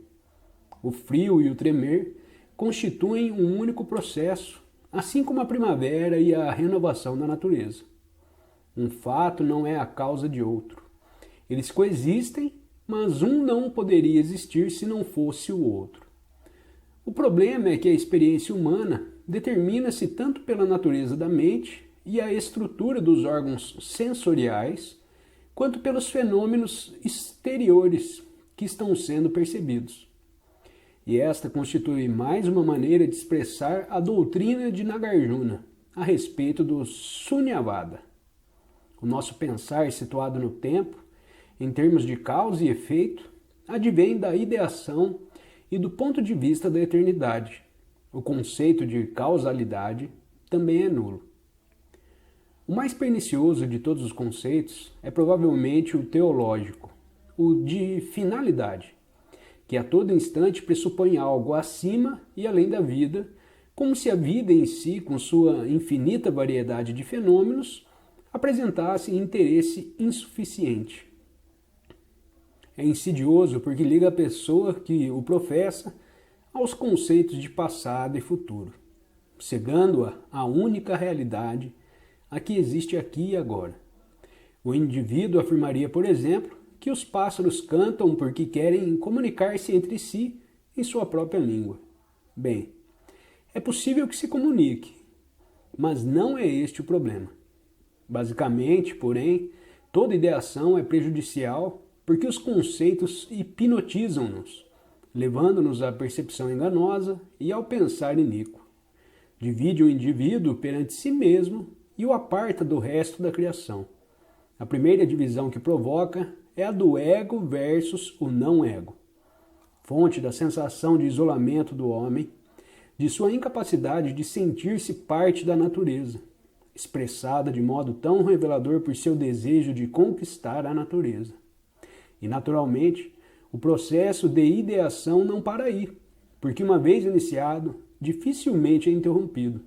o frio e o tremer constituem um único processo, assim como a primavera e a renovação da natureza. Um fato não é a causa de outro. Eles coexistem, mas um não poderia existir se não fosse o outro. O problema é que a experiência humana determina-se tanto pela natureza da mente e a estrutura dos órgãos sensoriais, quanto pelos fenômenos exteriores que estão sendo percebidos. E esta constitui mais uma maneira de expressar a doutrina de Nagarjuna a respeito do Sunyavada. O nosso pensar situado no tempo, em termos de causa e efeito, advém da ideação e do ponto de vista da eternidade. O conceito de causalidade também é nulo. O mais pernicioso de todos os conceitos é provavelmente o teológico, o de finalidade, que a todo instante pressupõe algo acima e além da vida, como se a vida em si, com sua infinita variedade de fenômenos, apresentasse interesse insuficiente. É insidioso porque liga a pessoa que o professa aos conceitos de passado e futuro, cegando-a à única realidade, a que existe aqui e agora. O indivíduo afirmaria, por exemplo, que os pássaros cantam porque querem comunicar-se entre si em sua própria língua. Bem, é possível que se comunique, mas não é este o problema. Basicamente, porém, toda ideação é prejudicial porque os conceitos hipnotizam-nos, levando-nos à percepção enganosa e ao pensar iníquo. Divide o indivíduo perante si mesmo e o aparta do resto da criação. A primeira divisão que provoca é a do ego versus o não-ego, fonte da sensação de isolamento do homem, de sua incapacidade de sentir-se parte da natureza, expressada de modo tão revelador por seu desejo de conquistar a natureza. E, naturalmente, o processo de ideação não para aí, porque uma vez iniciado, dificilmente é interrompido,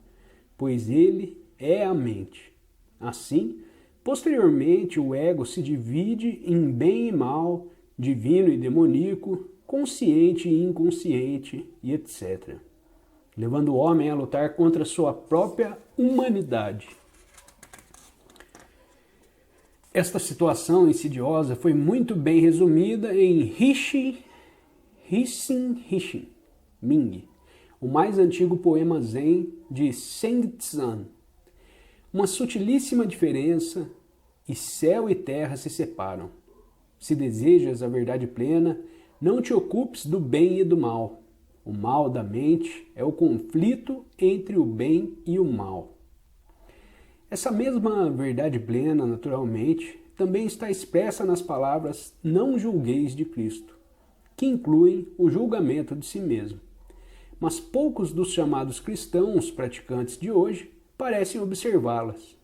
pois ele é a mente. Assim, posteriormente, o ego se divide em bem e mal, divino e demoníaco, consciente e inconsciente, e etc., levando o homem a lutar contra sua própria humanidade. Esta situação insidiosa foi muito bem resumida em Hissing Ming, o mais antigo poema zen de Sengtsan. Uma sutilíssima diferença, e céu e terra se separam. Se desejas a verdade plena, não te ocupes do bem e do mal. O mal da mente é o conflito entre o bem e o mal. Essa mesma verdade plena, naturalmente, também está expressa nas palavras não julgueis de Cristo, que incluem o julgamento de si mesmo. Mas poucos dos chamados cristãos praticantes de hoje parecem observá-las,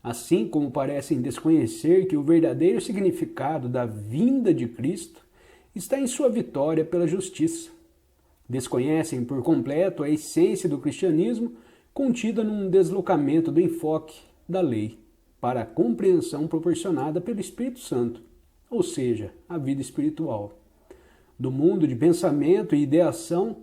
assim como parecem desconhecer que o verdadeiro significado da vinda de Cristo está em sua vitória pela justiça. Desconhecem por completo a essência do cristianismo contida num deslocamento do enfoque da lei para a compreensão proporcionada pelo Espírito Santo, ou seja, a vida espiritual. Do mundo de pensamento e ideação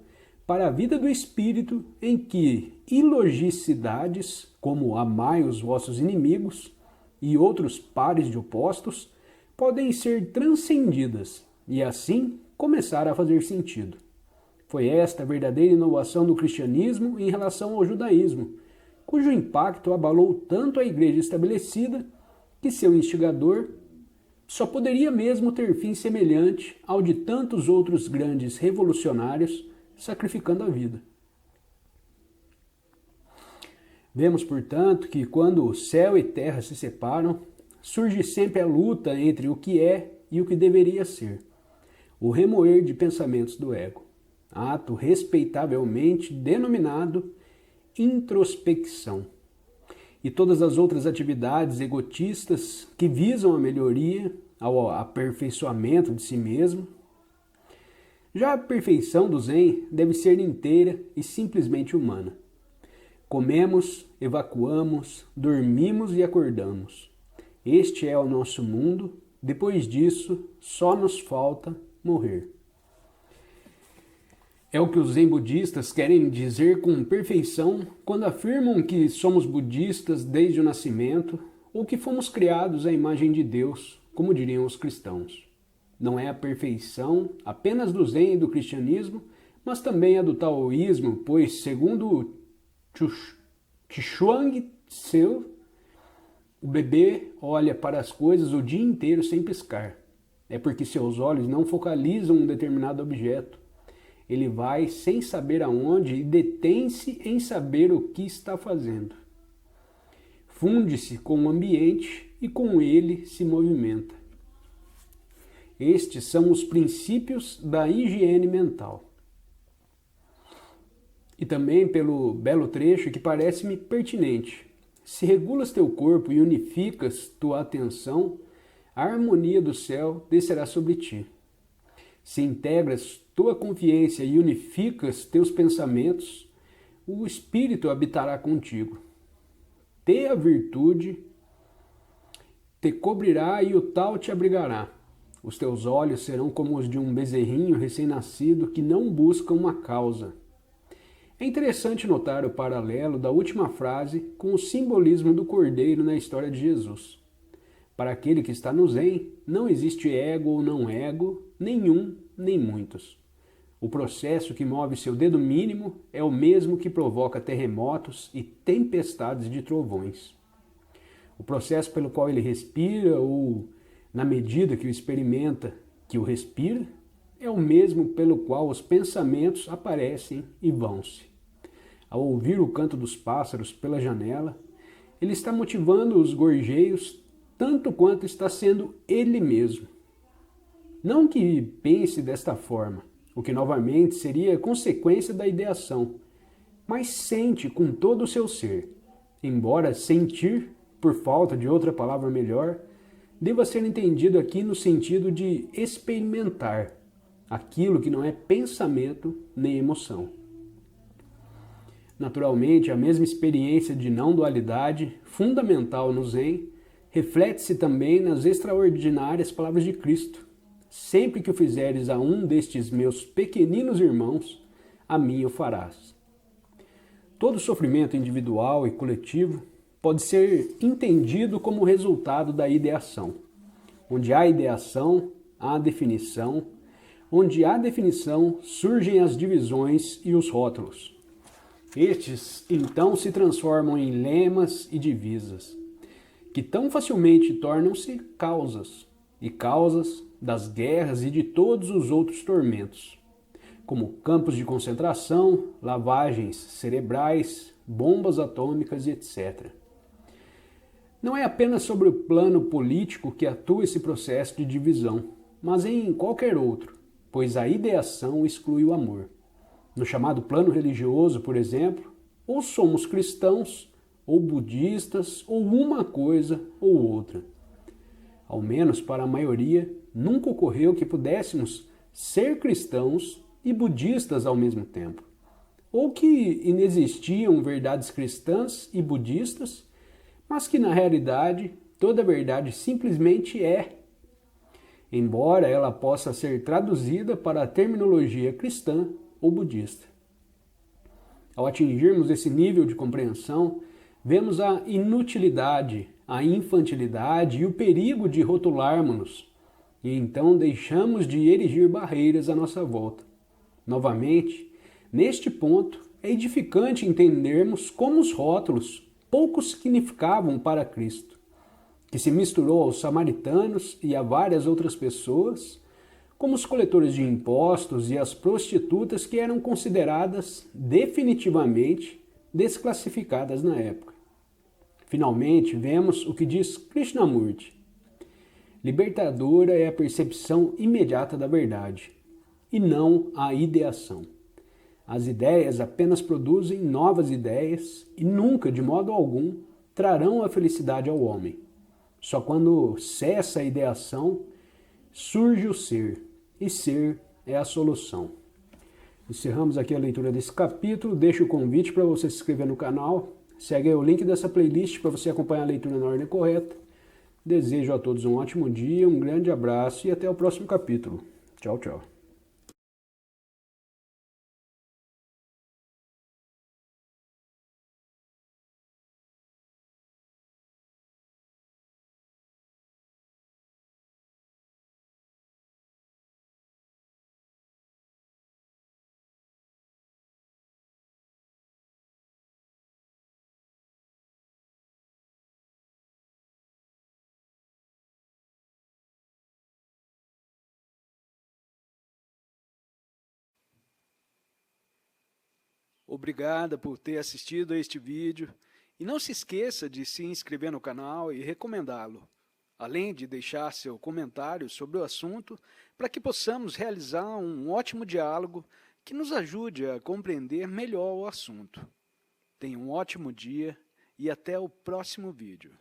para a vida do Espírito, em que ilogicidades, como amai os vossos inimigos e outros pares de opostos, podem ser transcendidas e assim começar a fazer sentido. Foi esta a verdadeira inovação do cristianismo em relação ao judaísmo, cujo impacto abalou tanto a igreja estabelecida que seu instigador só poderia mesmo ter fim semelhante ao de tantos outros grandes revolucionários sacrificando a vida. Vemos, portanto, que quando o céu e terra se separam, surge sempre a luta entre o que é e o que deveria ser, o remoer de pensamentos do ego, ato respeitavelmente denominado introspecção, e todas as outras atividades egotistas que visam a melhoria, ao aperfeiçoamento de si mesmo. Já a perfeição do Zen deve ser inteira e simplesmente humana. Comemos, evacuamos, dormimos e acordamos. Este é o nosso mundo. Depois disso, só nos falta morrer. É o que os zen budistas querem dizer com perfeição quando afirmam que somos budistas desde o nascimento ou que fomos criados à imagem de Deus, como diriam os cristãos. Não é a perfeição apenas do zen e do cristianismo, mas também a do taoísmo, pois, segundo Chuang Tzu, o bebê olha para as coisas o dia inteiro sem piscar. É porque seus olhos não focalizam um determinado objeto. Ele vai sem saber aonde e detém-se em saber o que está fazendo. Funde-se com o ambiente e com ele se movimenta. Estes são os princípios da higiene mental. E também pelo belo trecho que parece-me pertinente. Se regulas teu corpo e unificas tua atenção, a harmonia do céu descerá sobre ti. Se integras tua consciência e unificas teus pensamentos, o Espírito habitará contigo. Te a virtude te cobrirá e o tal te abrigará. Os teus olhos serão como os de um bezerrinho recém-nascido que não busca uma causa. É interessante notar o paralelo da última frase com o simbolismo do cordeiro na história de Jesus. Para aquele que está no Zen, não existe ego ou não ego, nenhum nem muitos. O processo que move seu dedo mínimo é o mesmo que provoca terremotos e tempestades de trovões. O processo pelo qual ele respira, ou na medida que o experimenta, que o respira, é o mesmo pelo qual os pensamentos aparecem e vão-se. Ao ouvir o canto dos pássaros pela janela, ele está motivando os gorjeios tanto quanto está sendo ele mesmo. Não que pense desta forma, o que novamente seria consequência da ideação, mas sente com todo o seu ser, embora sentir, por falta de outra palavra melhor, deva ser entendido aqui no sentido de experimentar aquilo que não é pensamento nem emoção. Naturalmente, a mesma experiência de não-dualidade, fundamental no Zen, reflete-se também nas extraordinárias palavras de Cristo. Sempre que o fizeres a um destes meus pequeninos irmãos, a mim o farás. Todo sofrimento individual e coletivo pode ser entendido como resultado da ideação. Onde há ideação, há definição. Onde há definição, surgem as divisões e os rótulos. Estes, então, se transformam em lemas e divisas, que tão facilmente tornam-se causas, e causas das guerras e de todos os outros tormentos, como campos de concentração, lavagens cerebrais, bombas atômicas e etc. Não é apenas sobre o plano político que atua esse processo de divisão, mas em qualquer outro, pois a ideação exclui o amor. No chamado plano religioso, por exemplo, ou somos cristãos, ou budistas, ou uma coisa ou outra. Ao menos para a maioria, nunca ocorreu que pudéssemos ser cristãos e budistas ao mesmo tempo. Ou que inexistiam verdades cristãs e budistas, mas que na realidade toda verdade simplesmente é, embora ela possa ser traduzida para a terminologia cristã ou budista. Ao atingirmos esse nível de compreensão, vemos a inutilidade, a infantilidade e o perigo de rotularmos-nos, e então deixamos de erigir barreiras à nossa volta. Novamente, neste ponto, é edificante entendermos como os rótulos pouco significavam para Cristo, que se misturou aos samaritanos e a várias outras pessoas, como os coletores de impostos e as prostitutas que eram consideradas definitivamente desclassificadas na época. Finalmente, vemos o que diz Krishnamurti. Libertadora é a percepção imediata da verdade, e não a ideação. As ideias apenas produzem novas ideias e nunca, de modo algum, trarão a felicidade ao homem. Só quando cessa a ideação, surge o ser, e ser é a solução. Encerramos aqui a leitura desse capítulo. Deixo o convite para você se inscrever no canal. Segue aí o link dessa playlist para você acompanhar a leitura na ordem correta. Desejo a todos um ótimo dia, um grande abraço e até o próximo capítulo. Tchau, tchau. Obrigada por ter assistido a este vídeo e não se esqueça de se inscrever no canal e recomendá-lo, além de deixar seu comentário sobre o assunto para que possamos realizar um ótimo diálogo que nos ajude a compreender melhor o assunto. Tenha um ótimo dia e até o próximo vídeo.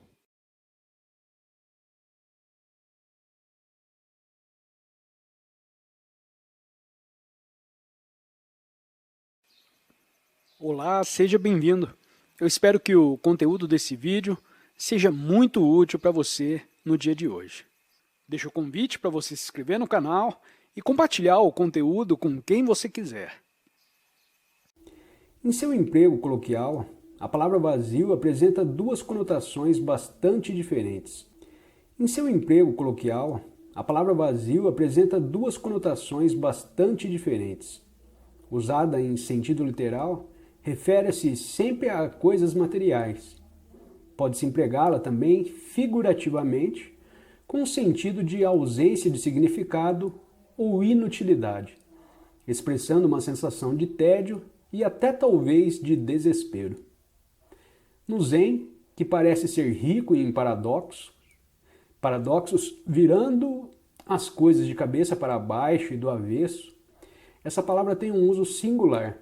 Olá, seja bem-vindo. Eu espero que o conteúdo desse vídeo seja muito útil para você no dia de hoje. Deixo o convite para você se inscrever no canal e compartilhar o conteúdo com quem você quiser. Em seu emprego coloquial, a palavra vazio apresenta duas conotações bastante diferentes. Em seu emprego coloquial, a palavra vazio apresenta duas conotações bastante diferentes. Usada em sentido literal, refere-se sempre a coisas materiais. Pode-se empregá-la também figurativamente, com o sentido de ausência de significado ou inutilidade, expressando uma sensação de tédio e até talvez de desespero. No Zen, que parece ser rico em paradoxos virando as coisas de cabeça para baixo e do avesso, essa palavra tem um uso singular.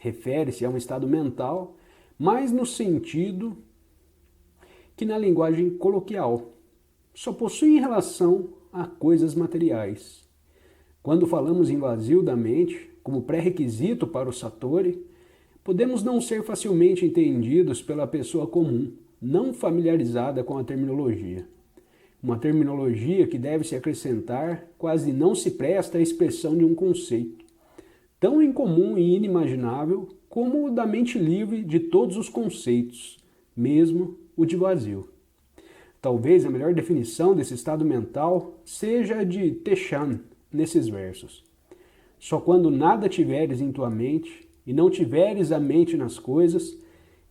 Refere-se a um estado mental, mas no sentido que na linguagem coloquial só possui relação a coisas materiais. Quando falamos em vazio da mente, como pré-requisito para o Satori, podemos não ser facilmente entendidos pela pessoa comum, não familiarizada com a terminologia. Uma terminologia que deve se acrescentar quase não se presta à expressão de um conceito, tão incomum e inimaginável como o da mente livre de todos os conceitos, mesmo o de vazio. Talvez a melhor definição desse estado mental seja a de Techan, nesses versos. Só quando nada tiveres em tua mente, e não tiveres a mente nas coisas,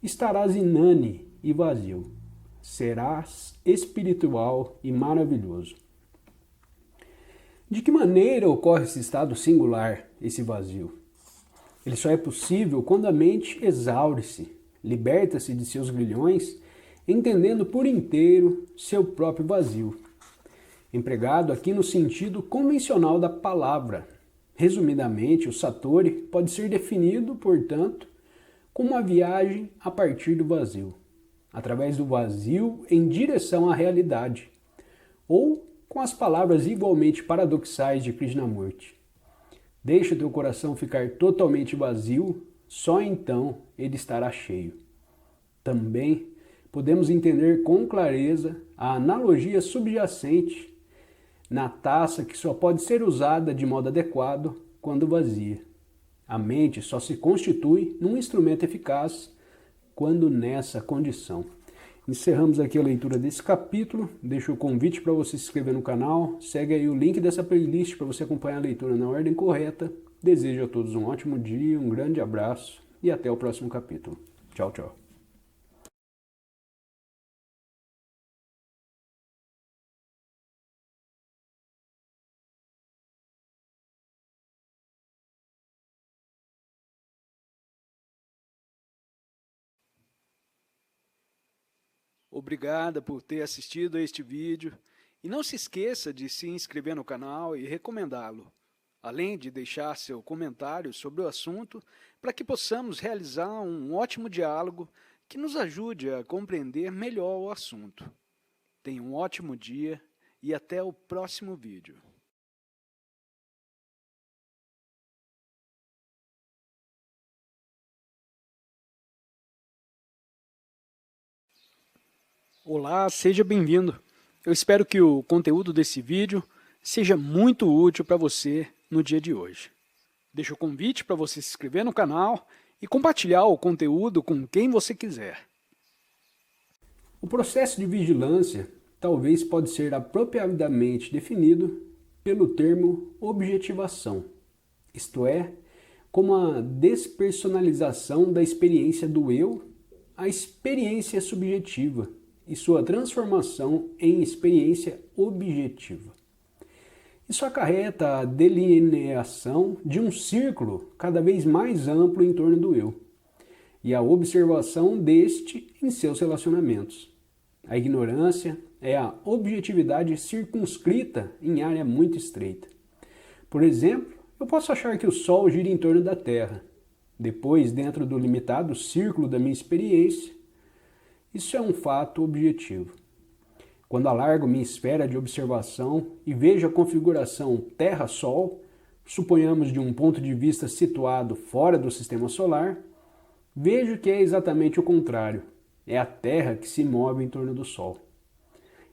estarás inane e vazio. Serás espiritual e maravilhoso. De que maneira ocorre esse estado singular, esse vazio? Ele só é possível quando a mente exaure-se, liberta-se de seus grilhões, entendendo por inteiro seu próprio vazio. Empregado aqui no sentido convencional da palavra. Resumidamente, o Satori pode ser definido, portanto, como uma viagem a partir do vazio, através do vazio em direção à realidade, ou com as palavras igualmente paradoxais de Krishnamurti. Deixa teu coração ficar totalmente vazio, só então ele estará cheio. Também podemos entender com clareza a analogia subjacente na taça que só pode ser usada de modo adequado quando vazia. A mente só se constitui num instrumento eficaz quando nessa condição. Encerramos aqui a leitura desse capítulo. Deixo o convite para você se inscrever no canal. Segue aí o link dessa playlist para você acompanhar a leitura na ordem correta. Desejo a todos um ótimo dia, um grande abraço e até o próximo capítulo. Tchau, tchau. Obrigada por ter assistido a este vídeo e não se esqueça de se inscrever no canal e recomendá-lo, além de deixar seu comentário sobre o assunto para que possamos realizar um ótimo diálogo que nos ajude a compreender melhor o assunto. Tenha um ótimo dia e até o próximo vídeo. Olá, seja bem-vindo. Eu espero que o conteúdo desse vídeo seja muito útil para você no dia de hoje. Deixo o convite para você se inscrever no canal e compartilhar o conteúdo com quem você quiser. O processo de vigilância talvez pode ser apropriadamente definido pelo termo objetivação, isto é, como a despersonalização da experiência do eu à experiência subjetiva e sua transformação em experiência objetiva. Isso acarreta a delineação de um círculo cada vez mais amplo em torno do eu, e a observação deste em seus relacionamentos. A ignorância é a objetividade circunscrita em área muito estreita. Por exemplo, eu posso achar que o Sol gira em torno da Terra. Depois, dentro do limitado círculo da minha experiência, isso é um fato objetivo. Quando alargo minha esfera de observação e vejo a configuração Terra-Sol, suponhamos de um ponto de vista situado fora do Sistema Solar, vejo que é exatamente o contrário. É a Terra que se move em torno do Sol.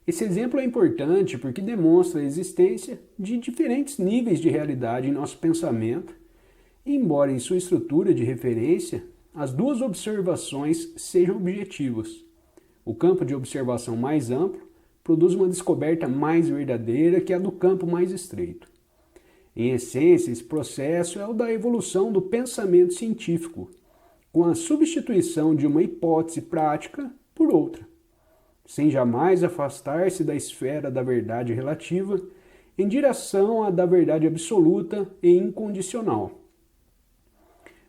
Esse exemplo é importante porque demonstra a existência de diferentes níveis de realidade em nosso pensamento, embora em sua estrutura de referência, as duas observações sejam objetivas. O campo de observação mais amplo produz uma descoberta mais verdadeira que a do campo mais estreito. Em essência, esse processo é o da evolução do pensamento científico, com a substituição de uma hipótese prática por outra, sem jamais afastar-se da esfera da verdade relativa em direção à da verdade absoluta e incondicional.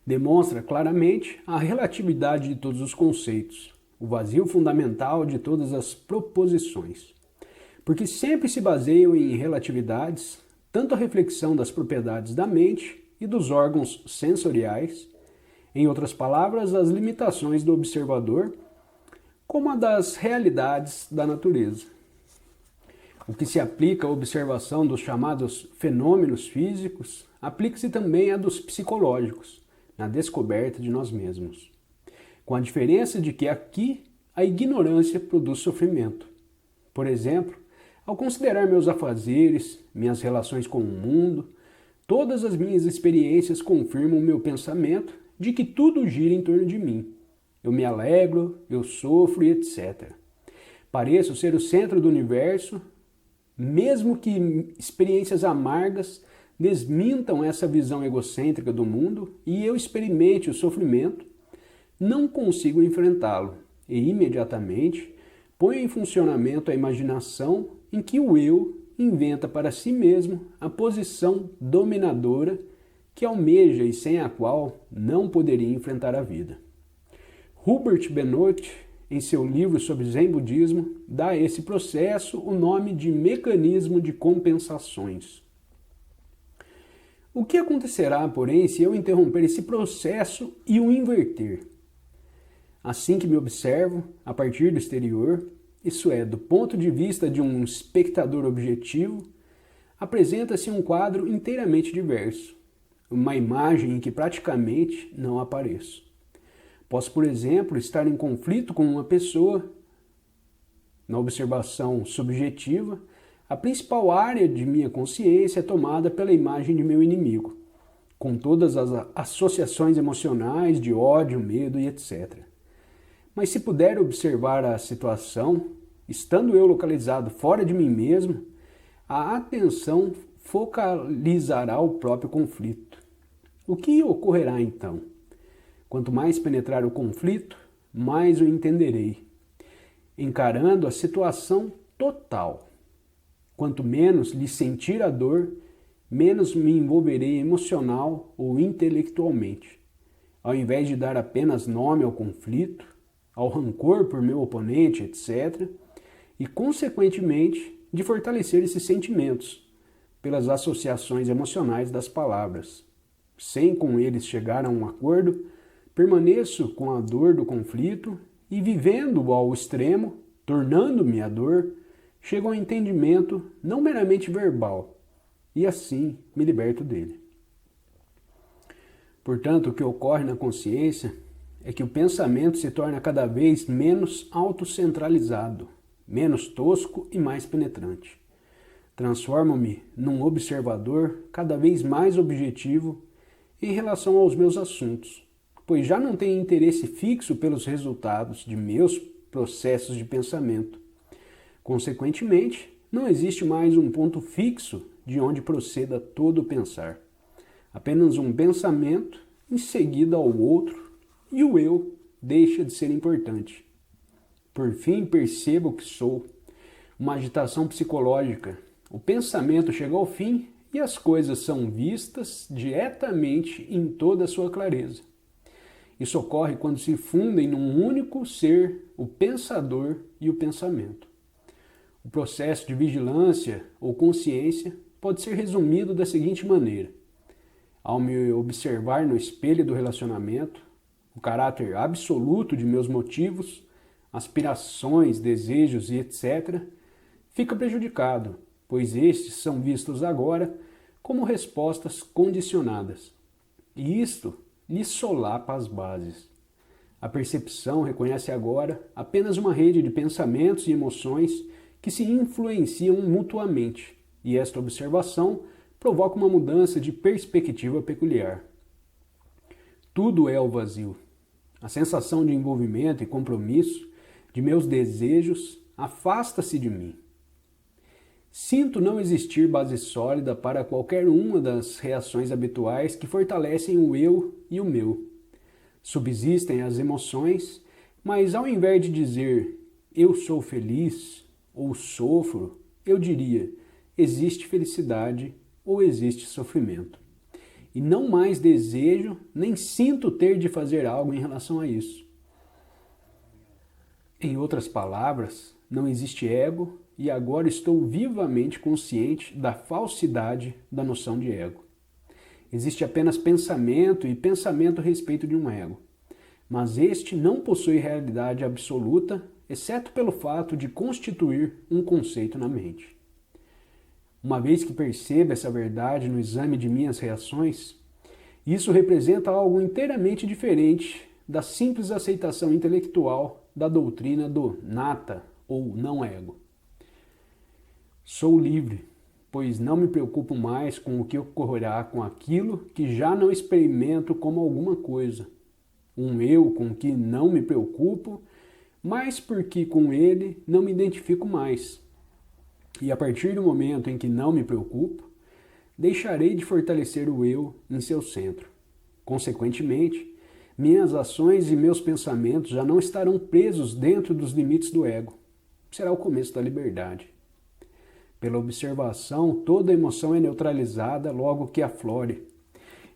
Demonstra claramente a relatividade de todos os conceitos, o vazio fundamental de todas as proposições, porque sempre se baseiam em relatividades, tanto a reflexão das propriedades da mente e dos órgãos sensoriais, em outras palavras, as limitações do observador, como a das realidades da natureza. O que se aplica à observação dos chamados fenômenos físicos, aplica-se também à dos psicológicos, na descoberta de nós mesmos. Com a diferença de que aqui a ignorância produz sofrimento. Por exemplo, ao considerar meus afazeres, minhas relações com o mundo, todas as minhas experiências confirmam o meu pensamento de que tudo gira em torno de mim. Eu me alegro, eu sofro e etc. Pareço ser o centro do universo, mesmo que experiências amargas desmintam essa visão egocêntrica do mundo e eu experimente o sofrimento, não consigo enfrentá-lo e imediatamente ponho em funcionamento a imaginação em que o eu inventa para si mesmo a posição dominadora que almeja e sem a qual não poderia enfrentar a vida. Hubert Benoit, em seu livro sobre Zen Budismo, dá a esse processo o nome de mecanismo de compensações. O que acontecerá, porém, se eu interromper esse processo e o inverter? Assim que me observo, a partir do exterior, isso é, do ponto de vista de um espectador objetivo, apresenta-se um quadro inteiramente diverso, uma imagem em que praticamente não apareço. Posso, por exemplo, estar em conflito com uma pessoa. Na observação subjetiva, a principal área de minha consciência é tomada pela imagem de meu inimigo, com todas as associações emocionais de ódio, medo e etc. Mas se puder observar a situação, estando eu localizado fora de mim mesmo, a atenção focalizará o próprio conflito. O que ocorrerá então? Quanto mais penetrar o conflito, mais o entenderei, encarando a situação total. Quanto menos lhe sentir a dor, menos me envolverei emocional ou intelectualmente. Ao invés de dar apenas nome ao conflito, ao rancor por meu oponente, etc., e, consequentemente, de fortalecer esses sentimentos pelas associações emocionais das palavras. Sem com eles chegar a um acordo, permaneço com a dor do conflito e, vivendo ao extremo, tornando-me a dor, chego ao entendimento não meramente verbal, e assim me liberto dele. Portanto, o que ocorre na consciência é que o pensamento se torna cada vez menos autocentralizado, menos tosco e mais penetrante. Transformo-me num observador cada vez mais objetivo em relação aos meus assuntos, pois já não tenho interesse fixo pelos resultados de meus processos de pensamento. Consequentemente, não existe mais um ponto fixo de onde proceda todo o pensar. Apenas um pensamento em seguida ao outro e o eu deixa de ser importante. Por fim, percebo que sou uma agitação psicológica. O pensamento chega ao fim e as coisas são vistas diretamente em toda a sua clareza. Isso ocorre quando se fundem num único ser o pensador e o pensamento. O processo de vigilância ou consciência pode ser resumido da seguinte maneira: ao me observar no espelho do relacionamento, o caráter absoluto de meus motivos, aspirações, desejos e etc., fica prejudicado, pois estes são vistos agora como respostas condicionadas. E isto lhe solapa as bases. A percepção reconhece agora apenas uma rede de pensamentos e emoções que se influenciam mutuamente, e esta observação provoca uma mudança de perspectiva peculiar. Tudo é o vazio. A sensação de envolvimento e compromisso de meus desejos afasta-se de mim. Sinto não existir base sólida para qualquer uma das reações habituais que fortalecem o eu e o meu. Subsistem as emoções, mas ao invés de dizer eu sou feliz ou sofro, eu diria existe felicidade ou existe sofrimento. E não mais desejo nem sinto ter de fazer algo em relação a isso. Em outras palavras, não existe ego e agora estou vivamente consciente da falsidade da noção de ego. Existe apenas pensamento e pensamento a respeito de um ego. Mas este não possui realidade absoluta, exceto pelo fato de constituir um conceito na mente. Uma vez que percebo essa verdade no exame de minhas reações, isso representa algo inteiramente diferente da simples aceitação intelectual da doutrina do nata ou não ego. Sou livre, pois não me preocupo mais com o que ocorrerá com aquilo que já não experimento como alguma coisa. Um eu com que não me preocupo, mas porque com ele não me identifico mais. E a partir do momento em que não me preocupo, deixarei de fortalecer o eu em seu centro. Consequentemente, minhas ações e meus pensamentos já não estarão presos dentro dos limites do ego. Será o começo da liberdade. Pela observação, toda emoção é neutralizada logo que aflore,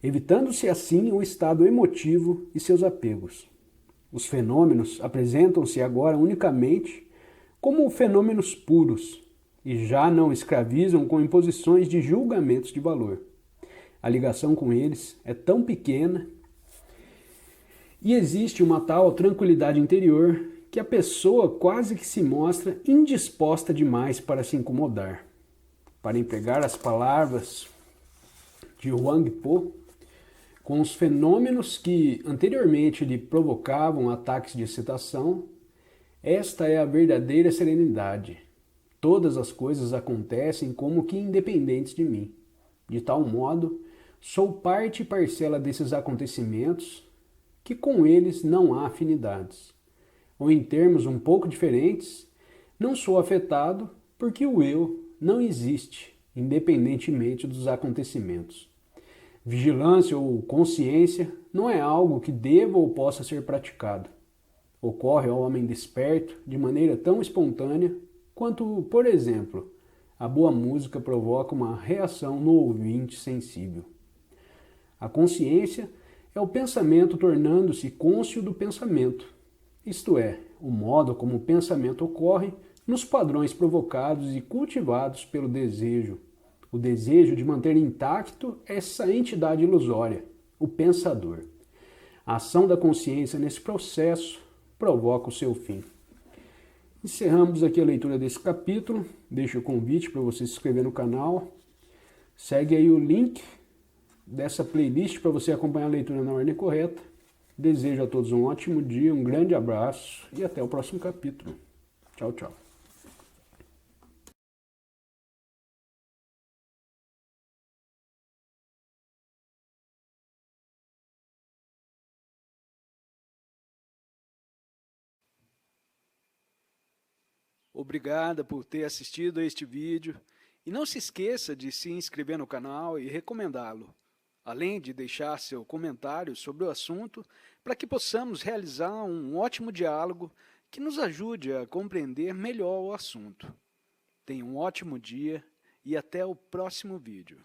evitando-se assim o estado emotivo e seus apegos. Os fenômenos apresentam-se agora unicamente como fenômenos puros e já não escravizam com imposições de julgamentos de valor. A ligação com eles é tão pequena e existe uma tal tranquilidade interior que a pessoa quase que se mostra indisposta demais para se incomodar. Para empregar as palavras de Huang Po, com os fenômenos que anteriormente lhe provocavam ataques de excitação, esta é a verdadeira serenidade. Todas as coisas acontecem como que independentes de mim. De tal modo, sou parte e parcela desses acontecimentos que com eles não há afinidades. Ou em termos um pouco diferentes, não sou afetado porque o eu não existe, independentemente dos acontecimentos. Vigilância ou consciência não é algo que deva ou possa ser praticado. Ocorre ao homem desperto de maneira tão espontânea quanto, por exemplo, a boa música provoca uma reação no ouvinte sensível. A consciência é o pensamento tornando-se cônscio do pensamento, isto é, o modo como o pensamento ocorre nos padrões provocados e cultivados pelo desejo. O desejo de manter intacto essa entidade ilusória, o pensador. A ação da consciência nesse processo provoca o seu fim. Encerramos aqui a leitura desse capítulo. Deixo o convite para você se inscrever no canal. Segue aí o link dessa playlist para você acompanhar a leitura na ordem correta. Desejo a todos um ótimo dia, um grande abraço e até o próximo capítulo. Tchau, tchau. Obrigada por ter assistido a este vídeo e não se esqueça de se inscrever no canal e recomendá-lo, além de deixar seu comentário sobre o assunto para que possamos realizar um ótimo diálogo que nos ajude a compreender melhor o assunto. Tenha um ótimo dia e até o próximo vídeo.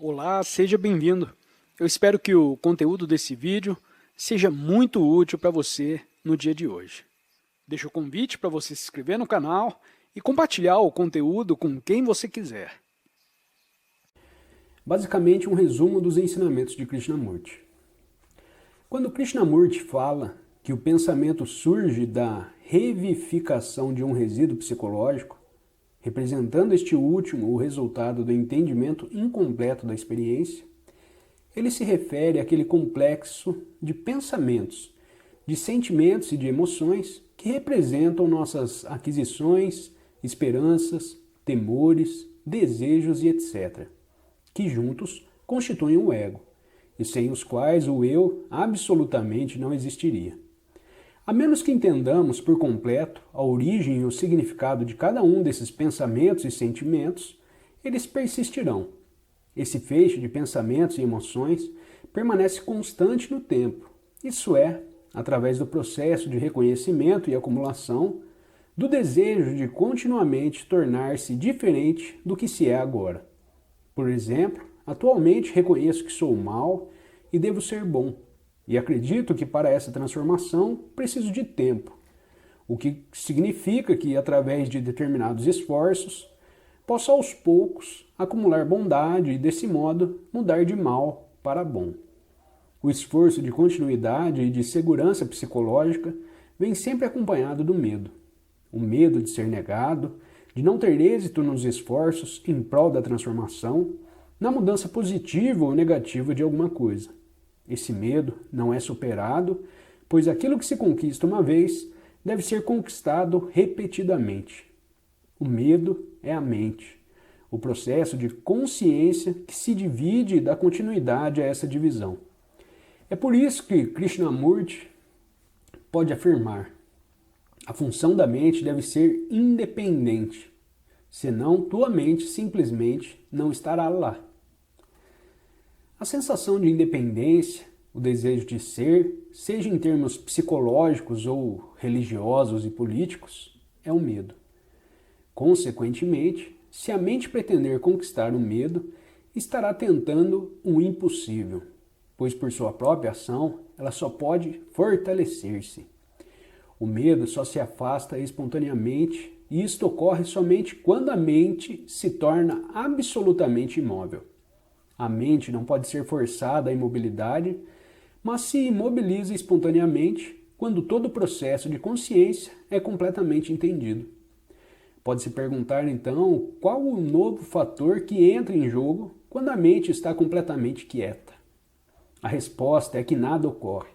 Olá, seja bem-vindo. Eu espero que o conteúdo desse vídeo seja muito útil para você no dia de hoje. Deixo o convite para você se inscrever no canal e compartilhar o conteúdo com quem você quiser. Basicamente, um resumo dos ensinamentos de Krishnamurti. Quando Krishnamurti fala que o pensamento surge da revivificação de um resíduo psicológico, representando este último o resultado do entendimento incompleto da experiência, ele se refere àquele complexo de pensamentos, de sentimentos e de emoções que representam nossas aquisições, esperanças, temores, desejos e etc., que juntos constituem o ego, e sem os quais o eu absolutamente não existiria. A menos que entendamos por completo a origem e o significado de cada um desses pensamentos e sentimentos, eles persistirão. Esse feixe de pensamentos e emoções permanece constante no tempo, isso é, através do processo de reconhecimento e acumulação, do desejo de continuamente tornar-se diferente do que se é agora. Por exemplo, atualmente reconheço que sou mau e devo ser bom. E acredito que para essa transformação preciso de tempo, o que significa que, através de determinados esforços, posso aos poucos acumular bondade e, desse modo, mudar de mal para bom. O esforço de continuidade e de segurança psicológica vem sempre acompanhado do medo. O medo de ser negado, de não ter êxito nos esforços em prol da transformação, na mudança positiva ou negativa de alguma coisa. Esse medo não é superado, pois aquilo que se conquista uma vez deve ser conquistado repetidamente. O medo é a mente, o processo de consciência que se divide e dá continuidade a essa divisão. É por isso que Krishnamurti pode afirmar: a função da mente deve ser independente, senão tua mente simplesmente não estará lá. A sensação de independência, o desejo de ser, seja em termos psicológicos ou religiosos e políticos, é o medo. Consequentemente, se a mente pretender conquistar o medo, estará tentando o impossível, pois por sua própria ação ela só pode fortalecer-se. O medo só se afasta espontaneamente e isto ocorre somente quando a mente se torna absolutamente imóvel. A mente não pode ser forçada à imobilidade, mas se imobiliza espontaneamente quando todo o processo de consciência é completamente entendido. Pode-se perguntar, então, qual o novo fator que entra em jogo quando a mente está completamente quieta? A resposta é que nada ocorre,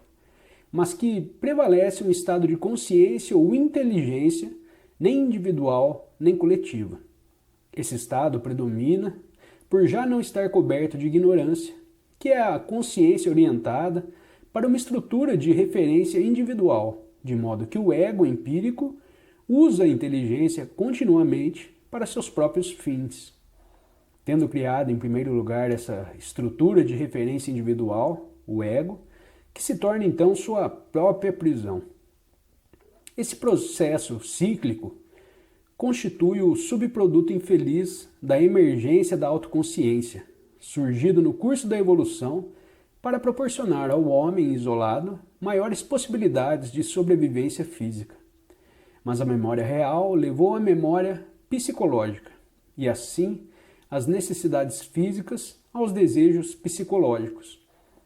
mas que prevalece um estado de consciência ou inteligência, nem individual, nem coletiva. Esse estado predomina por já não estar coberto de ignorância, que é a consciência orientada para uma estrutura de referência individual, de modo que o ego empírico usa a inteligência continuamente para seus próprios fins. Tendo criado, em primeiro lugar, essa estrutura de referência individual, o ego, que se torna então sua própria prisão. Esse processo cíclico constitui o subproduto infeliz da emergência da autoconsciência, surgido no curso da evolução para proporcionar ao homem isolado maiores possibilidades de sobrevivência física. Mas a memória real levou à memória psicológica, e assim as necessidades físicas aos desejos psicológicos,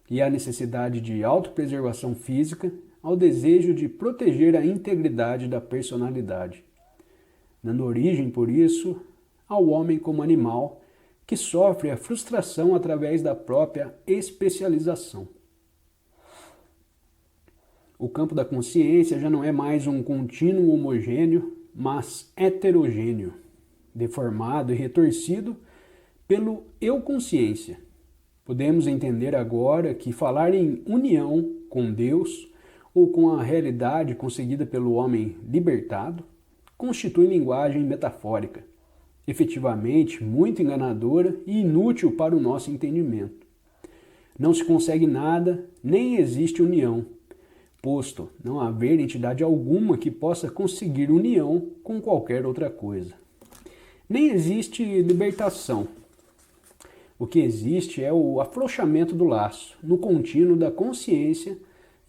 e a necessidade de autopreservação física ao desejo de proteger a integridade da personalidade, dando origem, por isso, ao homem como animal que sofre a frustração através da própria especialização. O campo da consciência já não é mais um contínuo homogêneo, mas heterogêneo, deformado e retorcido pelo eu-consciência. Podemos entender agora que falar em união com Deus ou com a realidade conseguida pelo homem libertado constitui linguagem metafórica, efetivamente muito enganadora e inútil para o nosso entendimento. Não se consegue nada, nem existe união, posto não haver entidade alguma que possa conseguir união com qualquer outra coisa. Nem existe libertação. O que existe é o afrouxamento do laço, no contínuo da consciência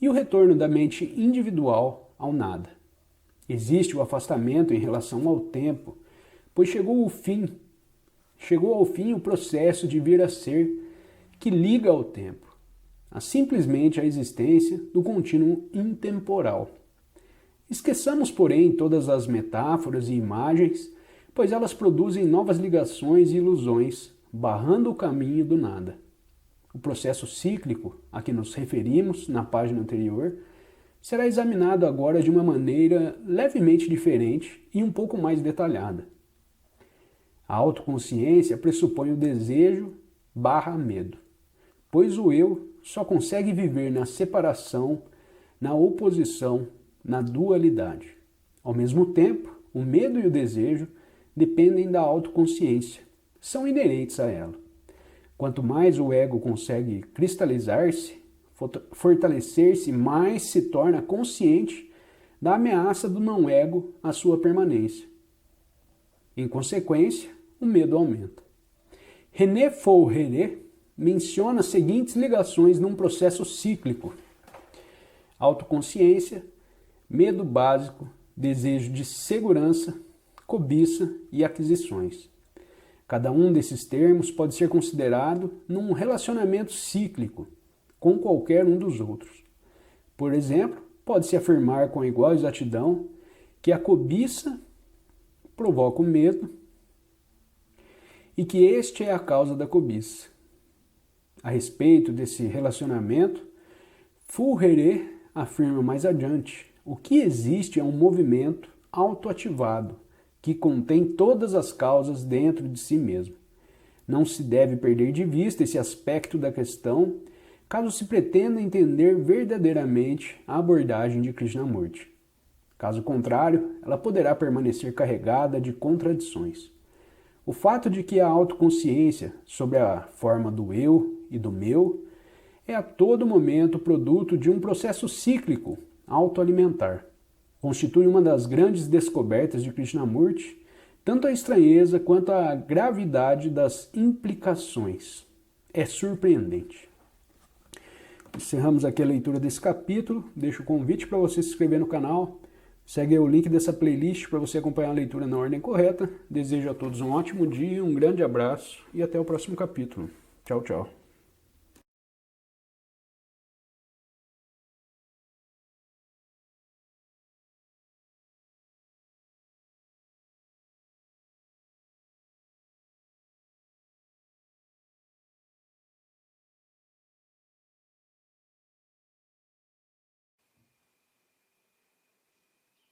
e o retorno da mente individual ao nada. Existe o afastamento em relação ao tempo, pois chegou ao fim o processo de vir a ser que liga ao tempo, a simplesmente a existência do contínuo intemporal. Esqueçamos, porém, todas as metáforas e imagens, pois elas produzem novas ligações e ilusões, barrando o caminho do nada. O processo cíclico a que nos referimos na página anterior será examinado agora de uma maneira levemente diferente e um pouco mais detalhada. A autoconsciência pressupõe o desejo/medo, pois o eu só consegue viver na separação, na oposição, na dualidade. Ao mesmo tempo, o medo e o desejo dependem da autoconsciência, são inerentes a ela. Quanto mais o ego consegue cristalizar-se, fortalecer-se, mais se torna consciente da ameaça do não-ego à sua permanência. Em consequência, o medo aumenta. René Fourreret menciona as seguintes ligações num processo cíclico: autoconsciência, medo básico, desejo de segurança, cobiça e aquisições. Cada um desses termos pode ser considerado num relacionamento cíclico com qualquer um dos outros. Por exemplo, pode-se afirmar com igual exatidão que a cobiça provoca o medo e que este é a causa da cobiça. A respeito desse relacionamento, Fourreret afirma mais adiante: o que existe é um movimento autoativado que contém todas as causas dentro de si mesmo. Não se deve perder de vista esse aspecto da questão caso se pretenda entender verdadeiramente a abordagem de Krishnamurti. Caso contrário, ela poderá permanecer carregada de contradições. O fato de que a autoconsciência, sob a forma do eu e do meu, é a todo momento produto de um processo cíclico autoalimentar, constitui uma das grandes descobertas de Krishnamurti, tanto a estranheza quanto a gravidade das implicações. É surpreendente. Encerramos aqui a leitura desse capítulo. Deixo o convite para você se inscrever no canal. Segue aí o link dessa playlist para você acompanhar a leitura na ordem correta. Desejo a todos um ótimo dia, um grande abraço e até o próximo capítulo. Tchau, tchau.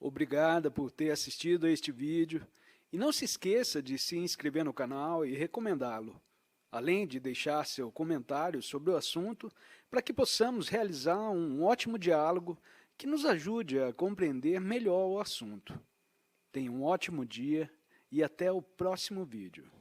Obrigada por ter assistido a este vídeo e não se esqueça de se inscrever no canal e recomendá-lo, além de deixar seu comentário sobre o assunto para que possamos realizar um ótimo diálogo que nos ajude a compreender melhor o assunto. Tenha um ótimo dia e até o próximo vídeo.